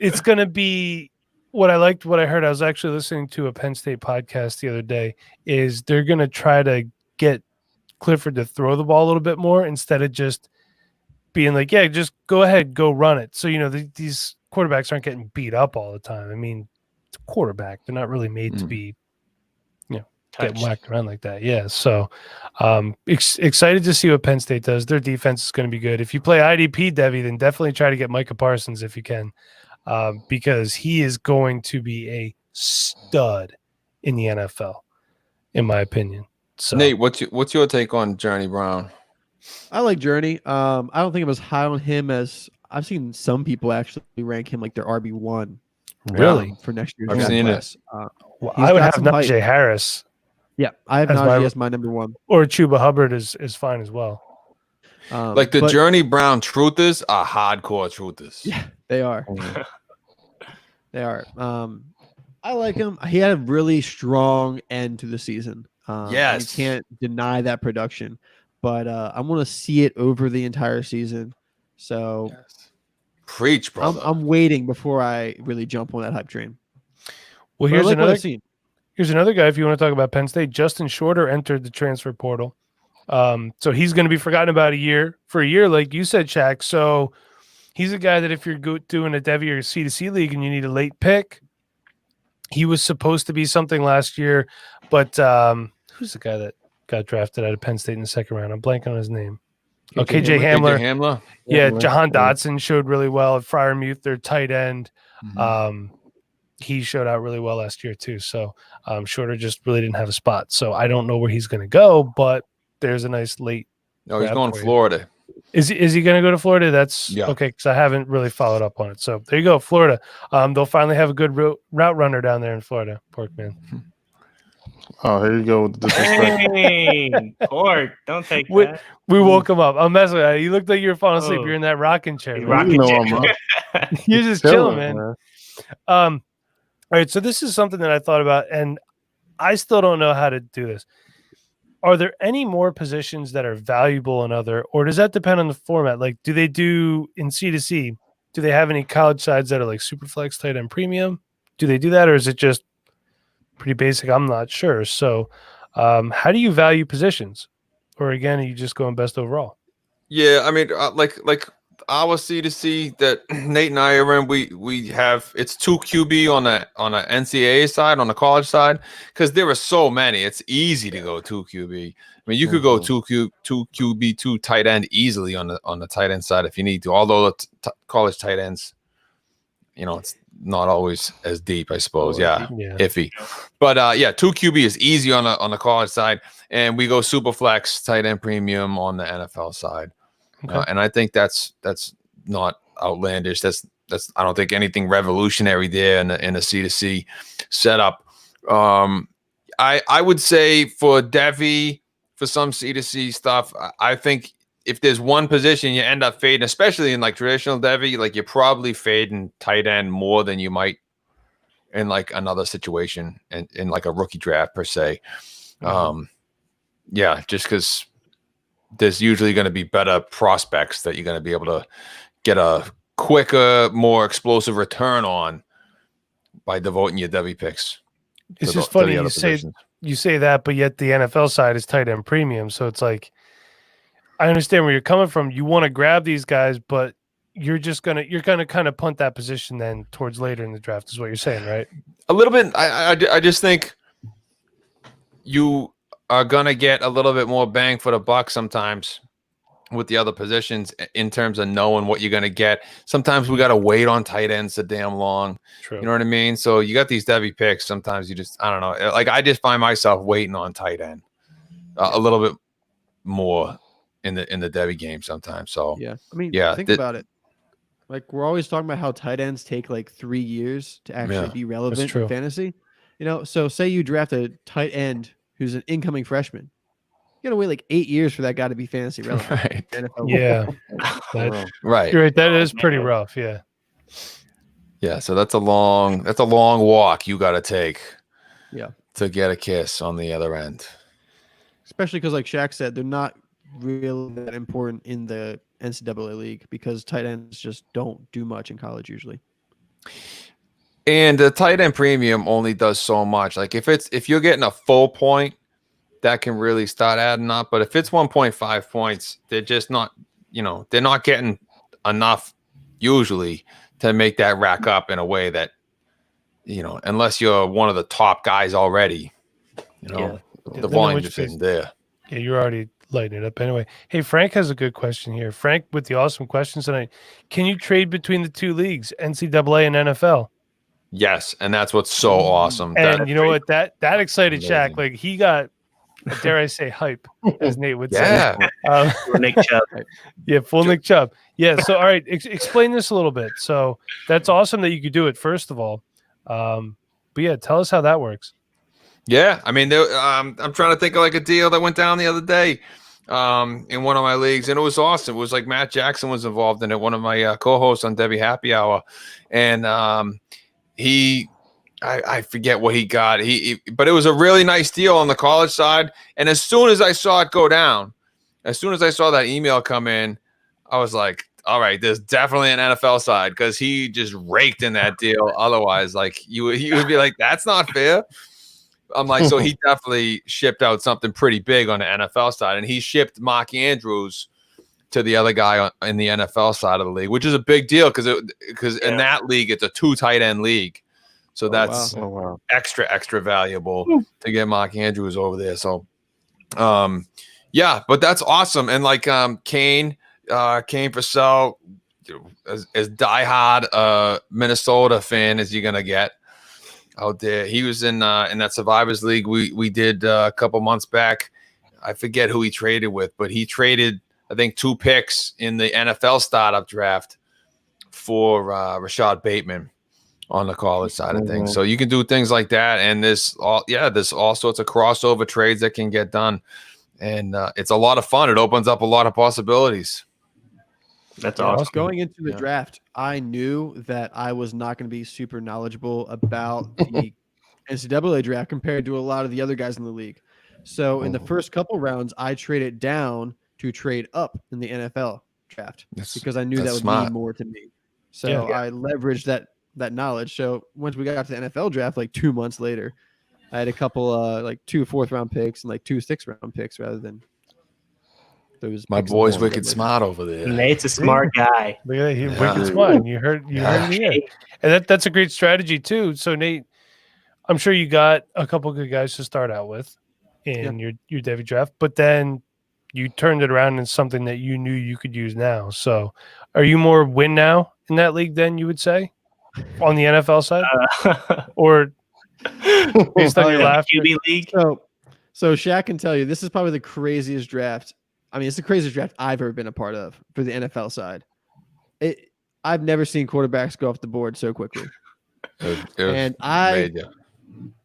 it's going to be what I liked, what I heard. I was actually listening to a Penn State podcast the other day, is they're going to try to get Clifford to throw the ball a little bit more instead of just being like, yeah, just go ahead, go run it. So, these quarterbacks aren't getting beat up all the time. I mean, it's a quarterback. They're not really made to be, getting whacked around like that. Yeah. So excited to see what Penn State does. Their defense is going to be good. If you play IDP, Devi, then definitely try to get Micah Parsons if you can, because he is going to be a stud in the NFL, in my opinion. So, Nate, what's your take on Journey Brown? I like Journey. I don't think I'm as high on him as I've seen some people actually rank him like their RB1. Really? For next year's I've seen class. I would have Najee Harris. Yeah, I have Najee as my number 1. Or Chuba Hubbard is fine as well. The Journey Brown truthers are hardcore truthers. Yeah, they are. They are. I like him. He had a really strong end to the season. Yes. You can't deny that production. But I want to see it over the entire season. So preach, brother. I'm waiting before I really jump on that hype train. Well, here's another guy. If you want to talk about Penn State, Justin Shorter entered the transfer portal. So he's going to be forgotten about for a year, like you said, ShacK. So he's a guy that if you're doing a Devy or C2C league and you need a late pick, he was supposed to be something last year. But who's the guy that got drafted out of Penn State in the second round? I'm blanking on his name. KJ Hamler. Yeah, Jahan Dotson showed really well at Fryermuth, their tight end. He showed out really well last year too. So Shorter just really didn't have a spot. So I don't know where he's going to go, but there's a nice late. No, he's going to Florida. Is he going to go to Florida? That's okay, because I haven't really followed up on it. So there you go, Florida. They'll finally have a good route runner down there in Florida, Porkman. Oh, here you go with the disrespect. Dang, Pork, don't take that. We woke him up. I'm messing with you. You looked like you were falling asleep. You're in that rocking chair. You're just chilling, man. All right, so this is something that I thought about, and I still don't know how to do this. Are there any more positions that are valuable in other, or does that depend on the format? Like, do they do in C2C? Do they have any college sides that are like Superflex, tight end, premium? Do they do that, or is it just pretty basic? I'm not sure. So, how do you value positions? Or again, are you just going best overall? Yeah, I mean, like our C2C that Nate and I are in, we have it's 2 QB on the NCAA side, on the college side, because there are so many. It's easy to go 2 QB. I mean, you could go 2 QB, 2 tight end easily on the tight end side if you need to. Although college tight ends, it's not always as deep, I suppose. Yeah. Iffy. But 2 QB is easy on the college side, and we go super flex, tight end premium on the NFL side. Okay. And I think that's not outlandish. That's I don't think anything revolutionary there in the C2C setup. I I would say for Devi, for some C2C stuff, I think if there's one position you end up fading, especially in like traditional Devi, like you're probably fading tight end more than you might in like another situation and in like a rookie draft per se. Yeah, just because there's usually going to be better prospects that you're going to be able to get a quicker, more explosive return on by devoting your Devi picks. It's just funny you say that, but yet the NFL side is tight end premium. So it's like, I understand where you're coming from. You want to grab these guys, but you're gonna kind of punt that position then towards later in the draft, is what you're saying, right? A little bit. I just think you are gonna get a little bit more bang for the buck sometimes with the other positions in terms of knowing what you're gonna get. Sometimes we gotta wait on tight ends so damn long. True. You know what I mean? So you got these Devi picks. Sometimes you just, I don't know. Like I just find myself waiting on tight end a little bit more in the Devi game sometimes. So yeah, I mean, yeah, think about it. Like we're always talking about how tight ends take like 3 years to actually be relevant in fantasy. You know, so say you draft a tight end who's an incoming freshman. You gotta wait like 8 years for that guy to be fantasy relevant. Right. Yeah. Right. You're right. That is pretty rough. Yeah. Yeah. So that's a long walk you got to take. Yeah. To get a kiss on the other end. Especially because, like ShacK said, they're not really that important in the NCAA league because tight ends just don't do much in college usually. And the tight end premium only does so much. Like if you're getting a full point, that can really start adding up. But if it's 1.5 points, they're just not, they're not getting enough usually to make that rack up in a way that, unless you're one of the top guys already, the volume just isn't there. Yeah, you're already lighting it up anyway. Hey, Frank has a good question here. Frank with the awesome questions tonight. Can you trade between the two leagues, NCAA and NFL? Yes, and that's what's so awesome. And you know what? That excited ShacK. Like he got, dare I say, hype, as Nate would say. Nick Chubb. Yeah, full Nick Chubb. Yeah. So, all right, explain this a little bit. So that's awesome that you could do it, first of all. But yeah, tell us how that works. Yeah, I mean, I'm trying to think of like a deal that went down the other day in one of my leagues, and it was awesome. It was like Matt Jackson was involved in it, one of my co-hosts on Devi Happy Hour, and I forget what he got. But it was a really nice deal on the college side. And as soon as I saw it go down, as soon as I saw that email come in, I was like, all right, there's definitely an NFL side because he just raked in that deal. Otherwise, like he would be like, that's not fair. I'm like, so he definitely shipped out something pretty big on the NFL side, and he shipped Mark Andrews to the other guy in the NFL side of the league, which is a big deal because in that league it's a 2 tight end league, so that's extra valuable to get Mark Andrews over there. So, yeah, but that's awesome. And like Kane Purcell, as diehard Minnesota fan as you're gonna get out there. He was in that Survivors League we did a couple months back. I forget who he traded with, but he traded, I think, 2 picks in the NFL startup draft for Rashad Bateman on the college side of things. So you can do things like that, and there's all sorts of crossover trades that can get done, and it's a lot of fun. It opens up a lot of possibilities. That's awesome. Going into the draft, I knew that I was not going to be super knowledgeable about the NCAA draft compared to a lot of the other guys in the league. So in the first couple rounds, I traded down to trade up in the NFL draft because I knew that would mean more to me. So I leveraged that knowledge. So once we got to the NFL draft, like 2 months later, I had a couple like 2 4th-round picks and like 2 6th-round picks rather than those. My boy's wicked smart over there. Nate's a smart guy. Look at that. He's wicked smart. You heard me. And that's a great strategy too. So Nate, I'm sure you got a couple good guys to start out with in your Devi draft, but then you turned it around into something that you knew you could use now. So are you more win now in that league than you would say on the NFL side? Or based on your laughter? QB league? So ShacK can tell you this is probably the craziest draft. I mean, it's the craziest draft I've ever been a part of for the NFL side. I've never seen quarterbacks go off the board so quickly. And I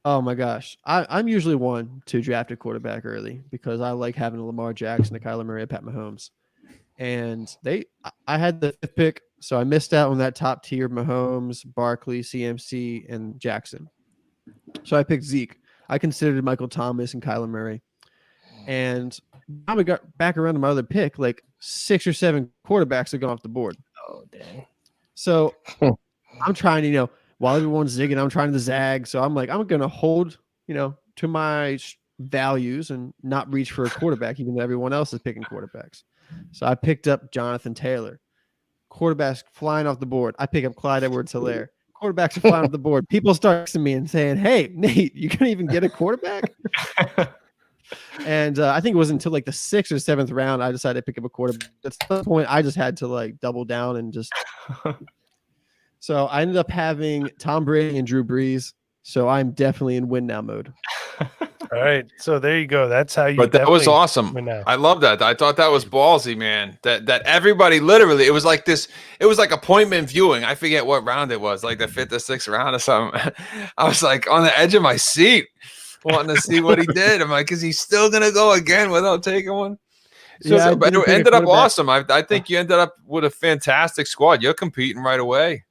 Oh my gosh, I'm usually one to draft a quarterback early because I like having a Lamar Jackson, a Kyler Murray, a Pat Mahomes, and I had the 5th pick, so I missed out on that top tier Mahomes, Barkley, CMC, and Jackson. So I picked Zeke. I considered Michael Thomas and Kyler Murray, and now we got back around to my other pick, like 6 or 7 quarterbacks have gone off the board. Oh dang! So I'm trying to, while everyone's zigging, I'm trying to zag. So I'm like, I'm going to hold, to my values and not reach for a quarterback, even though everyone else is picking quarterbacks. So I picked up Jonathan Taylor. Quarterbacks flying off the board. I pick up Clyde Edwards-Helaire. Quarterbacks are flying off the board. People start texting me and saying, "Hey, Nate, you can't even get a quarterback?" And I think it was until like the 6th or 7th round I decided to pick up a quarterback. At some point, I just had to like double down and just. So I ended up having Tom Brady and Drew Brees. So I'm definitely in win now mode. All right, so there you go. That's how you. But that was definitely awesome. win now. I love that. I thought that was ballsy, man. That everybody literally, it was like this. It was like appointment viewing. I forget what round it was, like the 5th or 6th round or something. I was like on the edge of my seat, wanting to see what he did. I'm like, is he still gonna go again without taking one? Yeah, But it ended up awesome. I think you ended up with a fantastic squad. You're competing right away.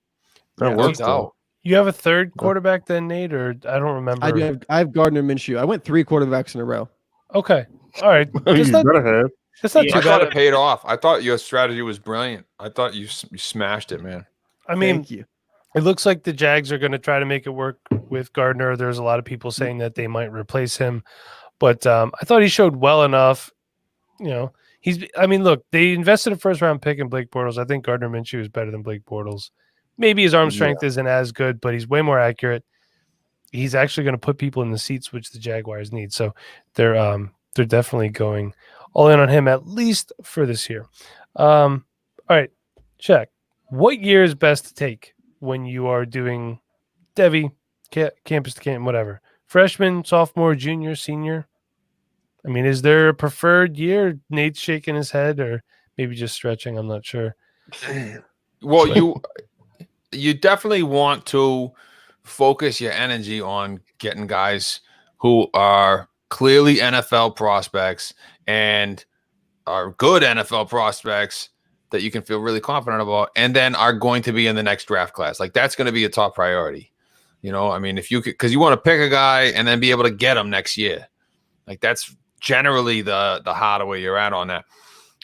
That works out. out. You have a third quarterback then, Nate, or I don't remember. I have Gardner Minshew. I went 3 quarterbacks in a row. Okay, all right. You That's not, better have. that's not Yeah, too I thought bad. it paid off. I thought your strategy was brilliant. I thought you smashed it, man. I mean, Thank you. it looks like the Jags are going to try to make it work with Gardner. There's a lot of people saying that they might replace him, but I thought he showed well enough. Look, they invested a 1st-round pick in Blake Bortles. I think Gardner Minshew is better than Blake Bortles. Maybe his arm strength isn't as good, but he's way more accurate. He's actually going to put people in the seats, which the Jaguars need. So they're definitely going all in on him, at least for this year. All right, ShacK. What year is best to take when you are doing Devi, campus to camp, whatever? Freshman, sophomore, junior, senior? I mean, is there a preferred year? Nate's shaking his head, or maybe just stretching. I'm not sure. Well, you definitely want to focus your energy on getting guys who are clearly NFL prospects and are good NFL prospects that you can feel really confident about, and then are going to be in the next draft class. Like that's going to be a top priority. I mean, if you could, because you want to pick a guy and then be able to get him next year. Like that's generally the harder way you're at on that.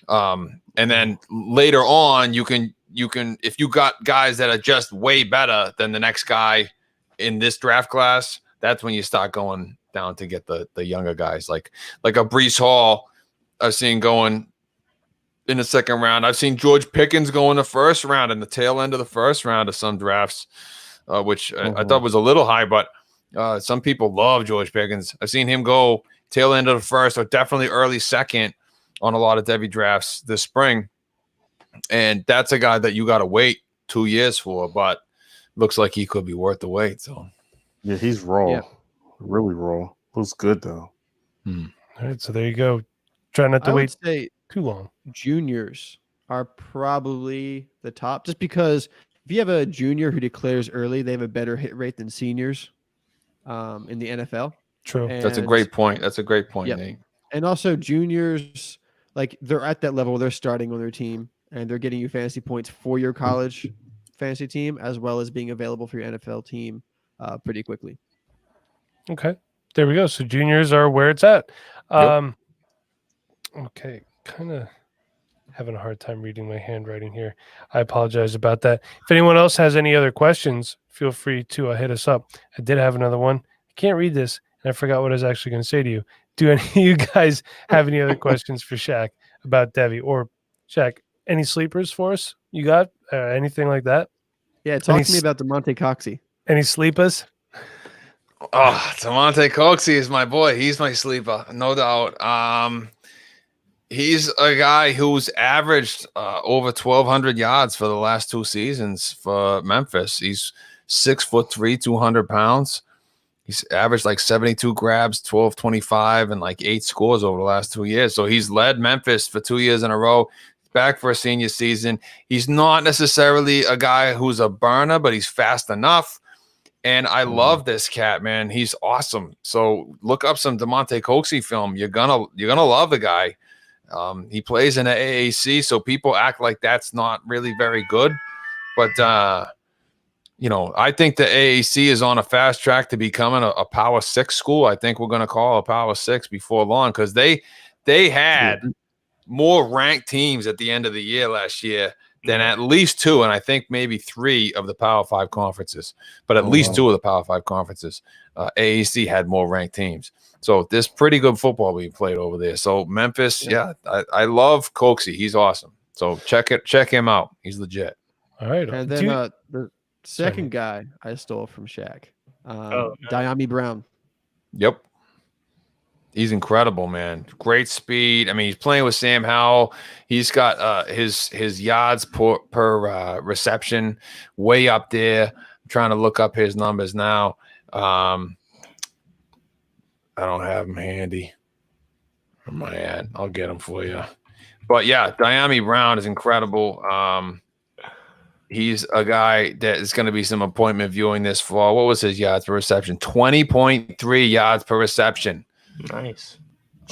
And then later on, you can, if you got guys that are just way better than the next guy in this draft class, that's when you start going down to get the younger guys, like a Breece Hall I've seen going in the 2nd round. I've seen George Pickens go in the 1st round, in the tail end of the 1st round of some drafts, which I thought was a little high, but some people love George Pickens. I've seen him go tail end of the 1st or definitely early 2nd on a lot of Devy drafts this spring. And that's a guy that you got to wait 2 years for, but looks like he could be worth the wait. So, Yeah, he's raw. Yeah. Really raw. Looks good, though. All right, so there you go. Try not to I would wait say too long. juniors are probably the top, just because if you have a junior who declares early, they have a better hit rate than seniors in the NFL. True. that's a great point. That's a great point, Yep. Nate. And also juniors, like they're at that level, they're starting on their team and they're getting you fantasy points for your college fantasy team, as well as being available for your NFL team pretty quickly. Okay. There we go. So juniors are where it's at. Okay. Kind of having a hard time reading my handwriting here. I apologize about that. If anyone else has any other questions, feel free to hit us up. I did have another one. I can't read this, and I forgot what I was actually going to say to you. Do any of you guys have any other questions for ShacK about Devi? Or ShacK, any sleepers for us? You got anything like that? Yeah, talk Any to me about DeMonte Coxey. Any sleepers? Oh, Devontae Coxey is my boy. He's my sleeper, no doubt. He's a guy who's averaged over 1,200 yards for the last 2 seasons for Memphis. He's 6'3", 200 pounds. He's averaged like 72 grabs, 1225, and like 8 scores over the last 2 years. So he's led Memphis for 2 years in a row. Back for a senior season. He's not necessarily a guy who's a burner, but he's fast enough. And I love this cat, man. He's awesome. So look up some Coxie film. You're gonna love the guy. He plays in the AAC, so people act like that's not really very good. But you know, I think the AAC is on a fast track to becoming a Power 6 school. I think we're gonna call a Power 6 before long, because they had more ranked teams at the end of the year last year than at least 2, and I think maybe 3 of the Power 5 conferences, but at least 2 of the Power 5 conferences. AAC had more ranked teams. So there's pretty good football being played over there. So Memphis, I love Coxie. He's awesome. So check him out. He's legit. All right. And then the second guy I stole from ShacK, Diami Brown. Yep. He's incredible, man. Great speed. I mean, he's playing with Sam Howell. He's got his yards per reception way up there. I'm trying to look up his numbers now. I don't have them handy. Where am I at? I'll get them for you. But yeah, Diami Brown is incredible. He's a guy that is going to be some appointment viewing this fall. What was his yards per reception? 20.3 yards per reception. Nice.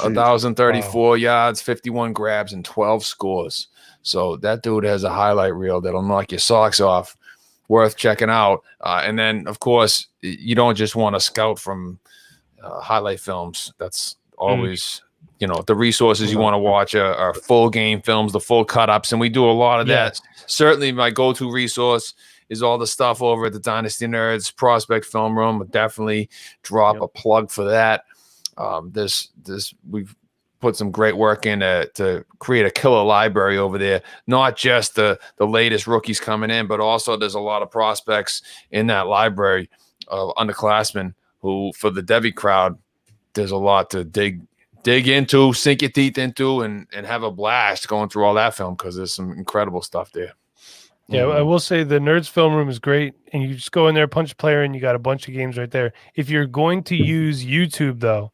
1,034 yards, 51 grabs, and 12 scores. So that dude has a highlight reel that'll knock your socks off. Worth checking out. And then, of course, you don't just want to scout from highlight films. That's always, you know, the resources you want to watch are full game films, the full cut-ups, and we do a lot of that. Certainly my go-to resource is all the stuff over at the Dynasty Nerds Prospect Film Room. Would definitely drop a plug for that. We've put some great work in to create a killer library over there. Not just the latest rookies coming in, but also there's a lot of prospects in that library of underclassmen who, for the Devi crowd, there's a lot to dig into, sink your teeth into, and have a blast going through all that film, because there's some incredible stuff there. Yeah, I will say the Nerds Film Room is great, and you just go in there, punch player, and you got a bunch of games right there. If you're going to use YouTube, though,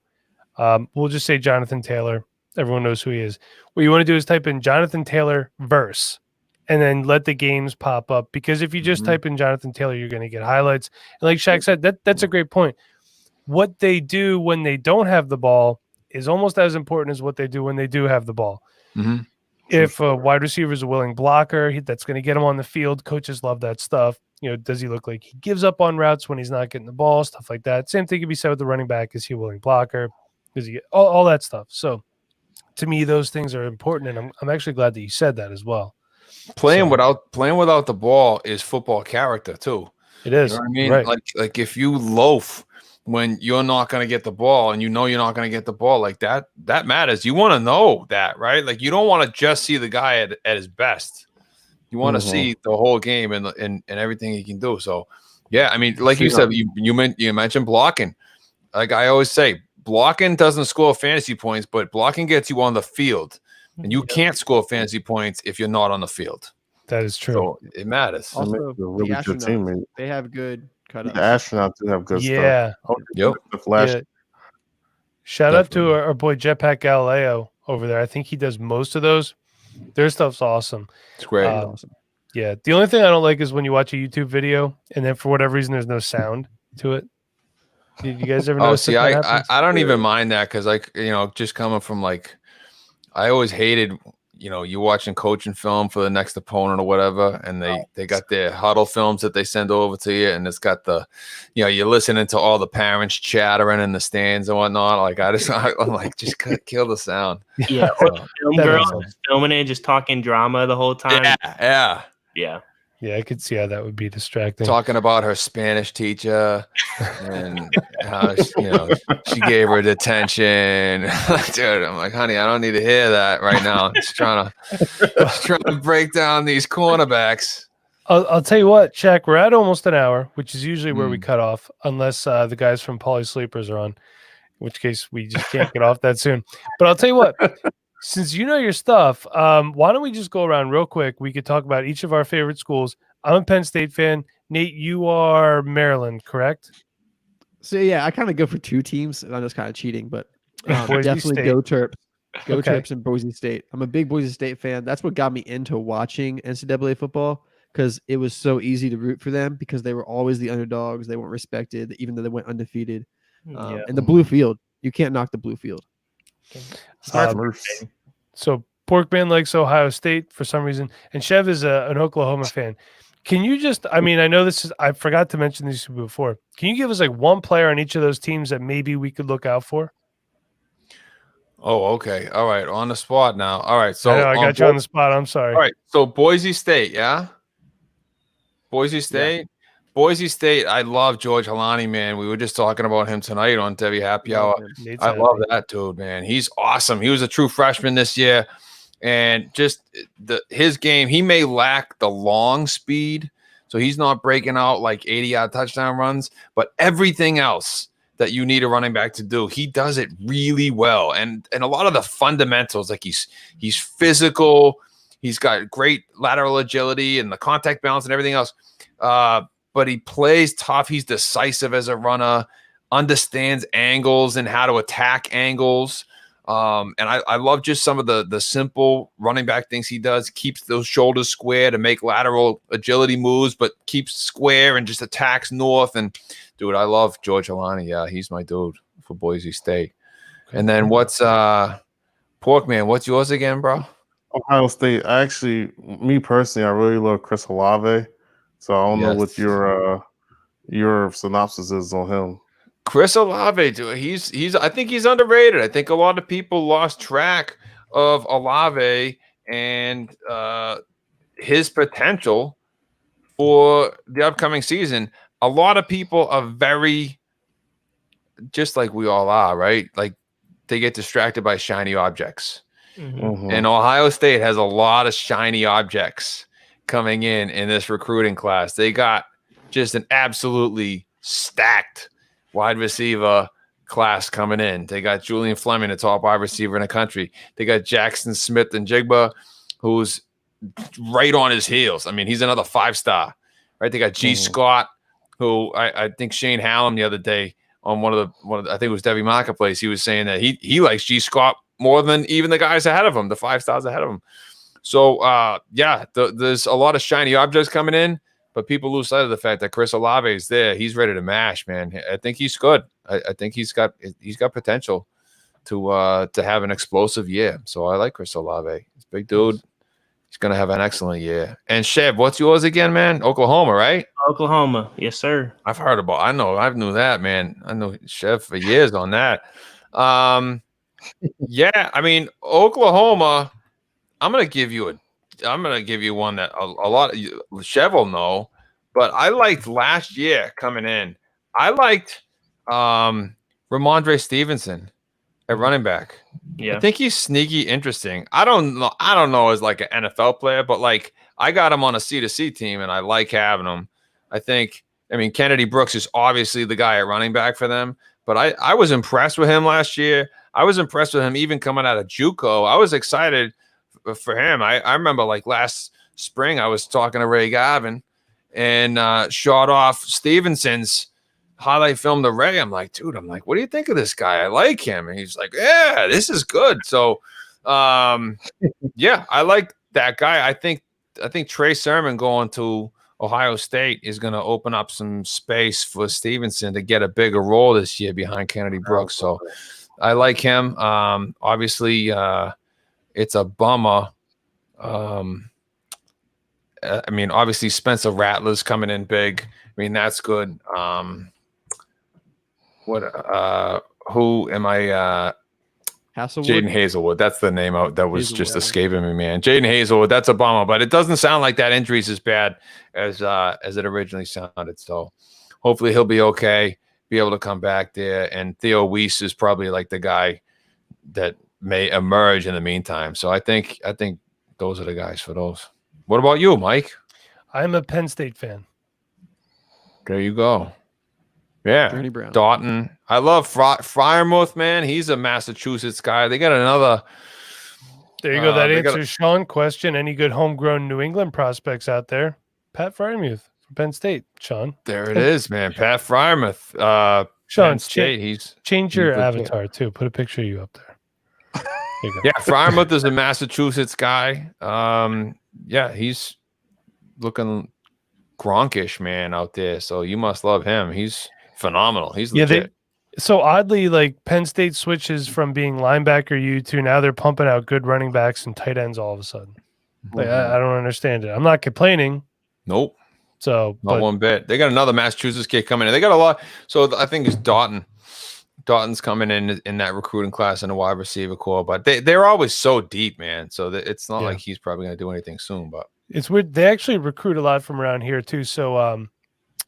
we'll just say Jonathan Taylor. Everyone knows who he is. What you want to do is type in Jonathan Taylor verse, and then let the games pop up. Because if you just type in Jonathan Taylor, you're going to get highlights. And like ShacK said, that's a great point. What they do when they don't have the ball is almost as important as what they do when they do have the ball. If a wide receiver is a willing blocker, that's going to get him on the field. Coaches love that stuff. You know, does he look like he gives up on routes when he's not getting the ball? Stuff like that. Same thing can be said with the running back. Is he a willing blocker? Does he get all that stuff? So to me, those things are important, and I'm actually glad that you said that as well. Playing without the ball is football character too. It is. You know what I mean? Right. Like if you loaf when you're not going to get the ball, and you know you're not going to get the ball, like that matters. You want to know that, right? Like you don't want to just see the guy at his best. You want to see the whole game and everything he can do. So yeah, I mean, like you said, you mentioned blocking. Like I always say, blocking doesn't score fantasy points, but blocking gets you on the field, and you can't score fantasy points if you're not on the field. That is true. So it matters. Also, a really the good teammate. They have good cut-ups. The astronauts do have good stuff. Yep. Shout out to our boy Jetpack Galileo over there. I think he does most of those. Their stuff's awesome. It's great. Awesome. Yeah. The only thing I don't like is when you watch a YouTube video and then for whatever reason there's no sound to it. Did you guys ever notice that happens? I don't even mind that, because, like, you know, just coming from, like, I always hated, you know, you watching coaching film for the next opponent or whatever, and they got their huddle films that they send over to you, and it's got the, you know, you're listening to all the parents chattering in the stands and whatnot. Like I'm like, just kill the sound. Yeah, film girl just filming it, just talking drama the whole time. Yeah. Yeah, I could see how that would be distracting. Talking about her Spanish teacher and how she gave her detention. Dude, I'm like, honey, I don't need to hear that right now. Just trying to break down these cornerbacks. I'll tell you what, ShacK, we're at almost an hour, which is usually where we cut off, unless the guys from Poly Sleepers are on, in which case we just can't get off that soon. But I'll tell you what. Since you know your stuff, why don't we just go around real quick? We could talk about each of our favorite schools. I'm a Penn State fan. Nate, you are Maryland, correct? So, yeah, I kind of go for 2 teams, and I'm just kind of cheating, but Boise definitely State. go Terps. Terps and Boise State. I'm a big Boise State fan. That's what got me into watching NCAA football, because it was so easy to root for them because they were always the underdogs. They weren't respected, even though they went undefeated. Yeah. And the blue field, you can't knock the blue field. Smart. So Porkman likes Ohio State for some reason, and Chev is an Oklahoma fan. Can you just, I mean, I know this is, I forgot to mention these before. Can you give us like one player on each of those teams that maybe we could look out for? Oh, okay. All right. On the spot now. All right. So I know, I got you on the spot. I'm sorry. All right. So Boise State, yeah? Boise State? Yeah. Boise State, I love George Halani, man. We were just talking about him tonight on Devi Happy Hour. I love that dude, man. He's awesome. He was a true freshman this year. And just his game, he may lack the long speed, so he's not breaking out like 80-yard touchdown runs, but everything else that you need a running back to do, he does it really well. And a lot of the fundamentals, like he's physical, he's got great lateral agility and the contact balance and everything else. But he plays tough. He's decisive as a runner, understands angles and how to attack angles. And I love just some of the simple running back things he does. Keeps those shoulders square to make lateral agility moves, but keeps square and just attacks north. And dude, I love George Halani. Yeah, he's my dude for Boise State. Okay. And then what's Porkman? What's yours again, bro? Ohio State. Me personally, I really love Chris Olave. So I don't know what your synopsis is on him. Chris Olave, dude, he's. I think he's underrated. I think a lot of people lost track of Olave and his potential for the upcoming season. A lot of people are very, just like we all are, right? Like they get distracted by shiny objects. Mm-hmm. And Ohio State has a lot of shiny objects coming in this recruiting class. They got just an absolutely stacked wide receiver class coming in. They got Julian Fleming, the top wide receiver in the country. They got Jackson Smith and Jigba, who's right on his heels. I mean, he's another 5-star, right? They got G. Scott, who I think Shane Hallam the other day on one of the I think it was Devy Marketplace. He was saying that he likes G. Scott more than even the guys ahead of him, the 5-stars ahead of him. So there's a lot of shiny objects coming in. But people lose sight of the fact that Chris Olave is there. He's ready to mash, man. I think he's good. I think he's got potential to have an explosive year. So I like Chris Olave. He's a big dude. He's gonna have an excellent year. And Chev, what's yours again, man? Oklahoma, right? Oklahoma, yes, sir. I've heard about. I knew that, man. I know Chev for years on that. Yeah, I mean Oklahoma. I'm gonna give you one that a lot of Chev will know, but I liked last year coming in. I liked Ramondre Stevenson at running back. Yeah, I think he's sneaky interesting. I don't know as like an NFL player, but like I got him on a C2C team and I like having him. I mean, Kennedy Brooks is obviously the guy at running back for them, but I was impressed with him last year. I was impressed with him even coming out of JUCO. I was excited for him. I remember like last spring I was talking to Ray Gavin and shot off Stevenson's highlight film to Ray. I'm like, dude, what do you think of this guy? I like him. And he's like, yeah, this is good. So yeah, I like that guy. I think Trey Sermon going to Ohio State is going to open up some space for Stevenson to get a bigger role this year behind Kennedy Brooks. So I like him. Obviously, it's a bummer. I mean, obviously Spencer Rattler's coming in big. I mean, that's good. Who am I? Hazelwood? Jaden Hazelwood. That's the name that was Hazelwood, just escaping me, man. Jaden Hazelwood. That's a bummer, but it doesn't sound like that injury is as bad as it originally sounded. So hopefully he'll be okay, be able to come back there. And Theo Weiss is probably like the guy that may emerge in the meantime. So I think those are the guys for those. What about you, Mike? I'm a Penn State fan. There you go. Yeah, Journey Brown. Dalton. I love Frymouth, man. He's a Massachusetts guy. They got another. There you go. That answers Sean's question. Any good homegrown New England prospects out there? Pat Frymouth from Penn State. Sean. There it is, man. Pat Frymouth. Sean, State. Change your avatar too. Put a picture of you up there. Yeah, Frymouth is a Massachusetts guy. Yeah, he's looking Gronkish, man, out there. So you must love him. He's phenomenal. He's Yeah, legit. so oddly, like Penn State switches from being linebacker U to now they're pumping out good running backs and tight ends all of a sudden. Like I don't understand it. I'm not complaining. Nope. So, Not one bit. They got another Massachusetts kid coming in. They got a lot. So I think it's Dalton. Dalton's coming in that recruiting class in the wide receiver core, but they're always so deep, man. So it's not like he's probably going to do anything soon. But it's weird. They actually recruit a lot from around here too. So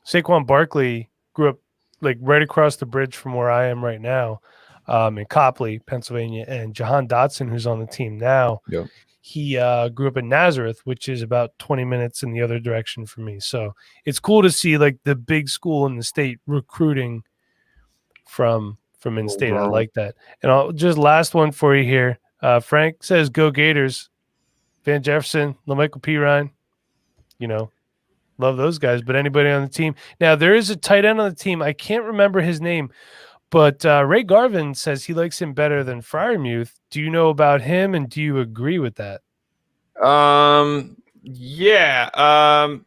Saquon Barkley grew up like right across the bridge from where I am right now, in Copley, Pennsylvania, and Jahan Dotson, who's on the team now. Yeah. He grew up in Nazareth, which is about 20 minutes in the other direction from me. So it's cool to see like the big school in the state recruiting from in-state. I like that. And I'll just last one for you here. Frank says, "Go Gators." Van Jefferson, LaMichael Pirine, love those guys. But anybody on the team now, there is a tight end on the team. I can't remember his name, but Ray Garvin says he likes him better than Freiermuth. Do you know about him, and do you agree with that? Yeah.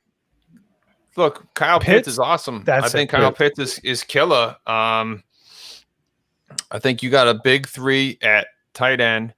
Look, Kyle Pitts is awesome. I think Kyle Pitts is killer. I think you got a big three at tight end,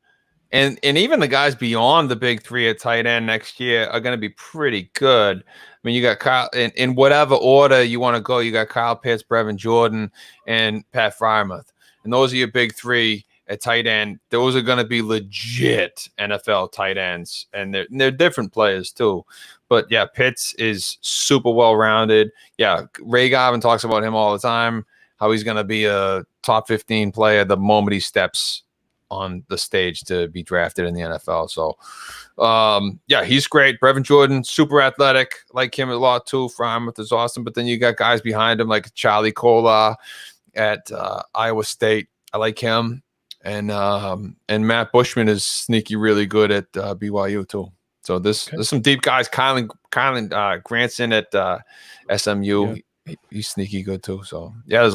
and even the guys beyond the big three at tight end next year are going to be pretty good. I mean, you got Kyle in whatever order you want to go. You got Kyle Pitts, Brevin Jordan, and Pat Freiermuth, and those are your big three at tight end. Those are going to be legit NFL tight ends, and they're different players too. But yeah, Pitts is super well rounded. Yeah, Ray Garvin talks about him all the time, how he's going to be a top 15 player the moment he steps on the stage to be drafted in the NFL. So yeah, he's great. Brevin Jordan, super athletic, like him a lot too. Freiermuth is awesome. But then you got guys behind him like Charlie Kolar at Iowa State. I like him. And Matt Bushman is sneaky really good at BYU too. So there's some deep guys. Kylan Granson at SMU. Yeah. He's sneaky good too. So yeah,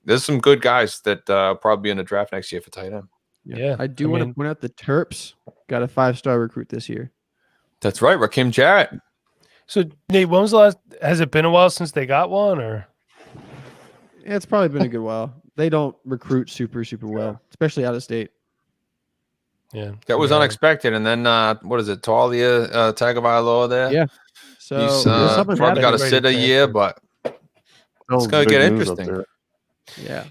there's some good guys that probably in the draft next year for tight end. Yeah. I want to point out the Terps got a 5-star recruit this year. That's right, Rakim Jarrett. So Nate, when was the last? Has it been a while since they got one, or? Yeah, it's probably been a good while. They don't recruit super well, especially out of state. Yeah, that was unexpected. And then what is it, Talia Tagovailoa there? Yeah, so he's probably got to sit a year, but it's going to get interesting. Yeah,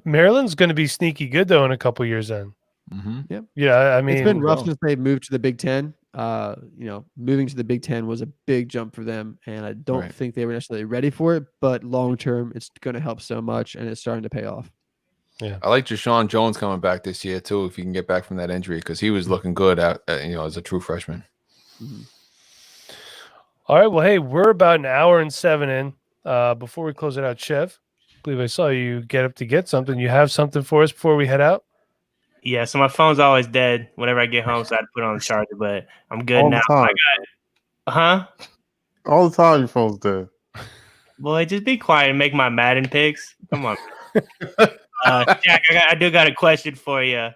Maryland's going to be sneaky good though in a couple years. Then, yeah. I mean, it's been rough since they moved to the Big Ten. Moving to the Big Ten was a big jump for them, and I don't think they were necessarily ready for it. But long term, it's going to help so much, and it's starting to pay off. Yeah, I like Deshaun Jones coming back this year too. If you can get back from that injury, because he was looking good as a true freshman. Mm-hmm. All right, well, hey, we're about an hour and 7 in. Before we close it out, Chev, I believe I saw you get up to get something. You have something for us before we head out? Yeah, so my phone's always dead whenever I get home, so I had to put it on the charger, but I'm good all now. The time. All the time your phone's dead. Boy, just be quiet and make my Madden picks. Come on. ShacK, I do got a question for you.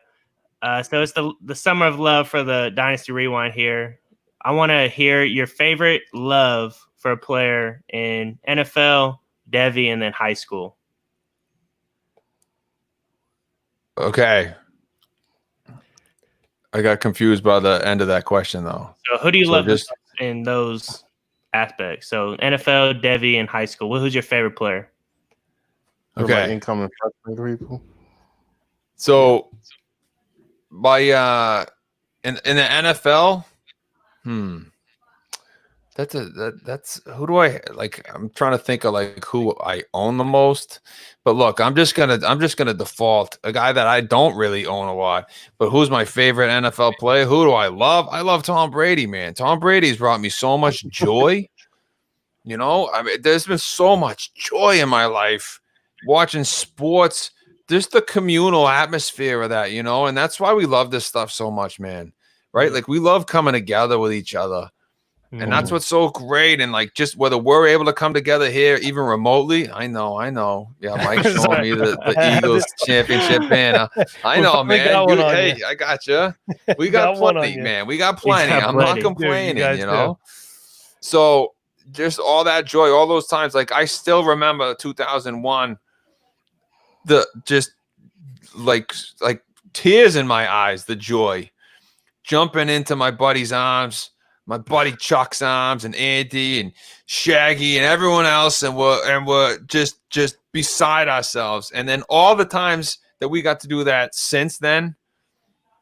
So it's the summer of love for the Dynasty Rewind here. I want to hear your favorite love for a player in NFL, Devi, and then high school. Okay. I got confused by the end of that question, though. So who do you love in those aspects? So NFL, Devi, and high school. Who's your favorite player? Okay. Like incoming freshman people. So by in the NFL, that's who do I like? I'm trying to think of like who I own the most. But look, I'm just gonna default a guy that I don't really own a lot. But who's my favorite NFL player? Who do I love? I love Tom Brady, man. Tom Brady's brought me so much joy. I mean, there's been so much joy in my life watching sports. Just the communal atmosphere of that, and that's why we love this stuff so much, man. Right? Like we love coming together with each other. And that's what's so great. And like just whether we're able to come together here, even remotely, I know. Yeah, Mike's showing me the Eagles championship banner. I know, man. Hey, I got you. We got plenty, man. We got plenty. I'm not complaining, So just all that joy, all those times, like I still remember 2001, the just like tears in my eyes, the joy, jumping into my buddy's arms, my buddy Chuck's arms, and Andy and Shaggy and everyone else, and we're just beside ourselves. And then all the times that we got to do that since then,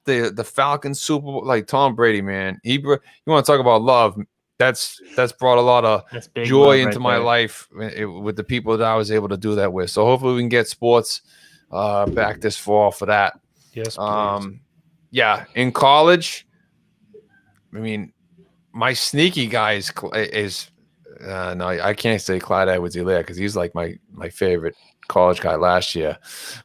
the Falcons Super Bowl, like Tom Brady, man, you want to talk about love? That's brought a lot of joy into my life with the people that I was able to do that with. So hopefully we can get sports back this fall for that. Yes, please. Yeah, in college, I mean, my sneaky guy is no, I can't say Clyde Edwards-Helaire because he's like my favorite college guy last year.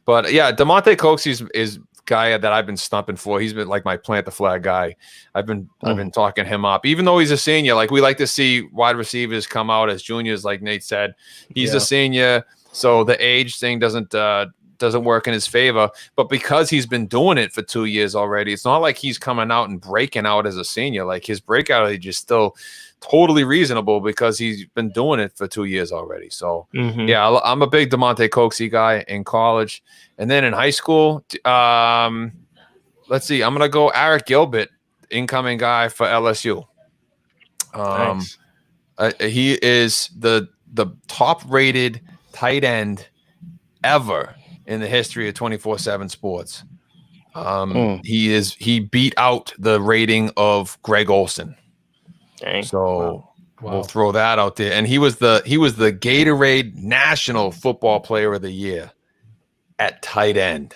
But yeah, Ncaa is guy that I've been stumping for. He's been like my plant the flag guy. I've been talking him up, even though he's a senior. Like we like to see wide receivers come out as juniors, like Nate said. He's a senior, so the age thing doesn't work in his favor. But because he's been doing it for 2 years already, it's not like he's coming out and breaking out as a senior. Like his breakout age is still totally reasonable because he's been doing it for 2 years already. So yeah, I'm a big Ncaa guy in college. And then in high school, let's see, I'm going to go Eric Gilbert, incoming guy for LSU. Nice. He is the top rated tight end ever in the history of 24/7 sports. He beat out the rating of Greg Olson. Dang. So we'll throw that out there. And he was the Gatorade National Football Player of the Year at tight end.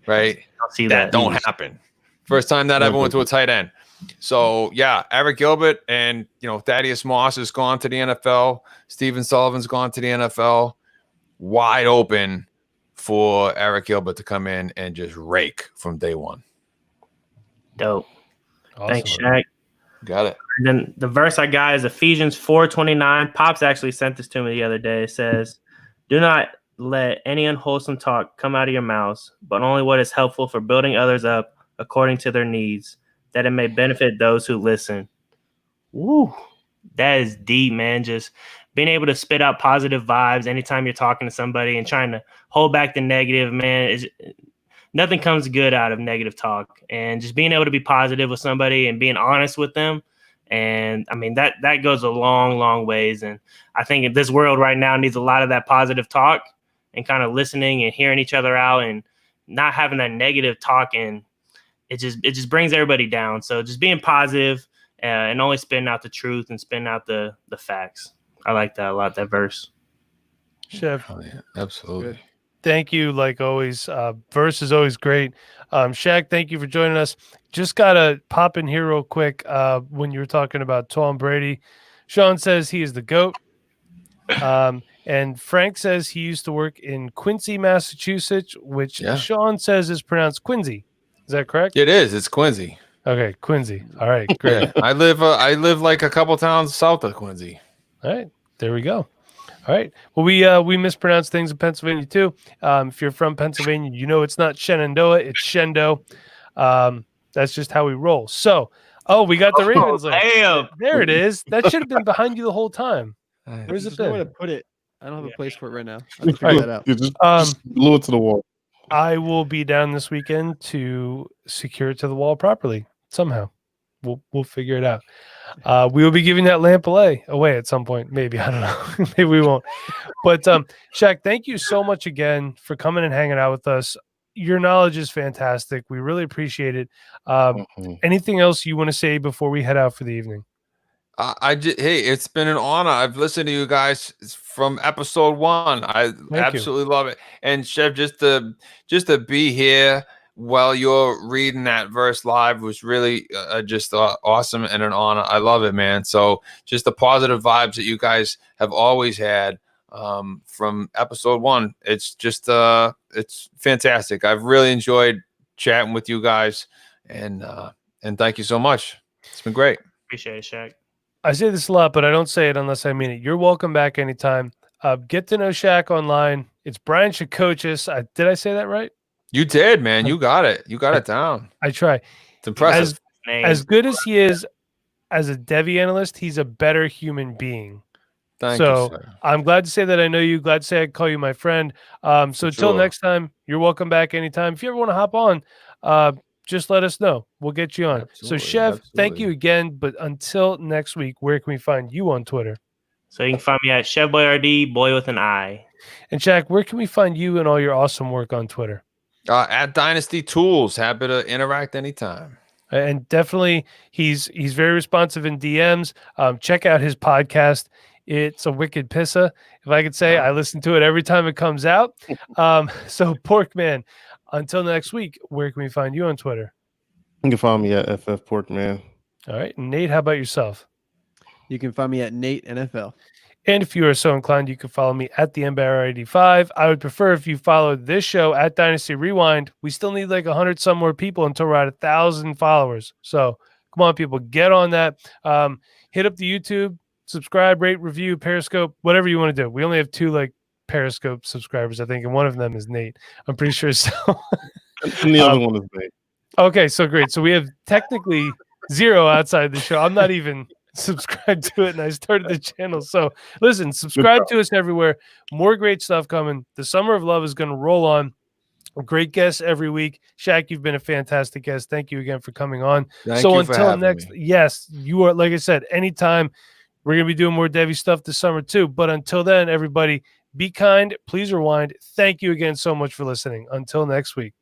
Right? I'll see that. Don't happen. First time that ever went to a tight end. So yeah, Eric Gilbert and Thaddeus Moss has gone to the NFL. Steven Sullivan's gone to the NFL. Wide open for Eric Gilbert to come in and just rake from day one. Dope. Awesome. Thanks, ShacK. Got it. And then the verse I got is Ephesians 4:29. Pops actually sent this to me the other day. It says, "Do not let any unwholesome talk come out of your mouths, but only what is helpful for building others up according to their needs, that it may benefit those who listen." Woo. That is deep, man. Just being able to spit out positive vibes anytime you're talking to somebody and trying to hold back the negative, man. Nothing comes good out of negative talk. And just being able to be positive with somebody and being honest with them. And I mean, that goes a long, long ways. And I think this world right now needs a lot of that positive talk and kind of listening and hearing each other out and not having that negative talk. And it just brings everybody down. So just being positive and only spitting out the truth and spitting out the facts. I like that a lot, that verse. Chef. Oh, yeah, absolutely. Good. Thank you, like always. Verse is always great. ShacK, thank you for joining us. Just got to pop in here real quick when you were talking about Tom Brady. Sean says he is the GOAT. And Frank says he used to work in Quincy, Massachusetts, which Sean says is pronounced Quincy. Is that correct? It is. It's Quincy. Okay, Quincy. All right, great. Yeah, I live like a couple towns south of Quincy. All right, there we go. All right. Well, we mispronounce things in Pennsylvania too. If you're from Pennsylvania, it's not Shenandoah, it's Shendo. That's just how we roll. So, we got the Ravens. Damn. There it is. That should have been behind you the whole time. Where's it There's nowhere been? to put it. I don't have a place for it right now. I have to figure that out. You just glue it to the wall. I will be down this weekend to secure it to the wall properly somehow. We'll figure it out. We will be giving that lamp away at some point. Maybe, I don't know. Maybe we won't. But ShacK, thank you so much again for coming and hanging out with us. Your knowledge is fantastic. We really appreciate it. Anything else you want to say before we head out for the evening? Hey, it's been an honor. I've listened to you guys from episode 1. I absolutely love it. And Chef, just to be here while you're reading that verse live was really just awesome and an honor. I love it, man. So just the positive vibes that you guys have always had from episode 1. It's just it's fantastic. I've really enjoyed chatting with you guys, and thank you so much. It's been great. Appreciate it, ShacK. I say this a lot, but I don't say it unless I mean it. You're welcome back anytime. Get to know ShacK online. It's Brian Shacochis. Did I say that right? You did, man. You got it. You got it down. I try. It's impressive. As good as he is as a Devi analyst, he's a better human being. Thank so you, sir. I'm glad to say that I know you. Glad to say I call you my friend. So For until sure. next time, you're welcome back anytime. If you ever want to hop on, just let us know. We'll get you on. Absolutely, So Chev, thank absolutely. you again. But until next week, where can we find you on Twitter? So you can find me at ChevBoyRD, boy with an I. And ShacK, where can we find you and all your awesome work on Twitter? At Dynasty Tools, happy to interact anytime. And definitely, he's very responsive in DMs. Check out his podcast. It's a wicked pissa, if I could say. I listen to it every time it comes out. So Porkman, until next week, where can we find you on Twitter? You can find me at FF Porkman. All right. And Nate, how about yourself? You can find me at Nate NFL. And if you are so inclined, you can follow me at the MBR85. I would prefer if you followed this show at Dynasty Rewind. We still need like 100 some more people until we're at 1,000 followers. So come on, people, get on that. Hit up the YouTube, subscribe, rate, review, Periscope, whatever you want to do. We only have 2 like Periscope subscribers, I think, and one of them is Nate. I'm pretty sure. So And the other one is Nate. Okay, so great. So we have technically 0 outside the show. I'm not even subscribed to it, and I started the channel. So listen, subscribe to us everywhere. More great stuff coming. The Summer of Love is going to roll on. Great guests every week. ShacK, you've been a fantastic guest. Thank you again for coming on. Thank so you for until having next, me. yes, you are, like I said, anytime. We're going to be doing more Devi stuff this summer too. But until then, everybody, be kind. Please rewind. Thank you again so much for listening. Until next week.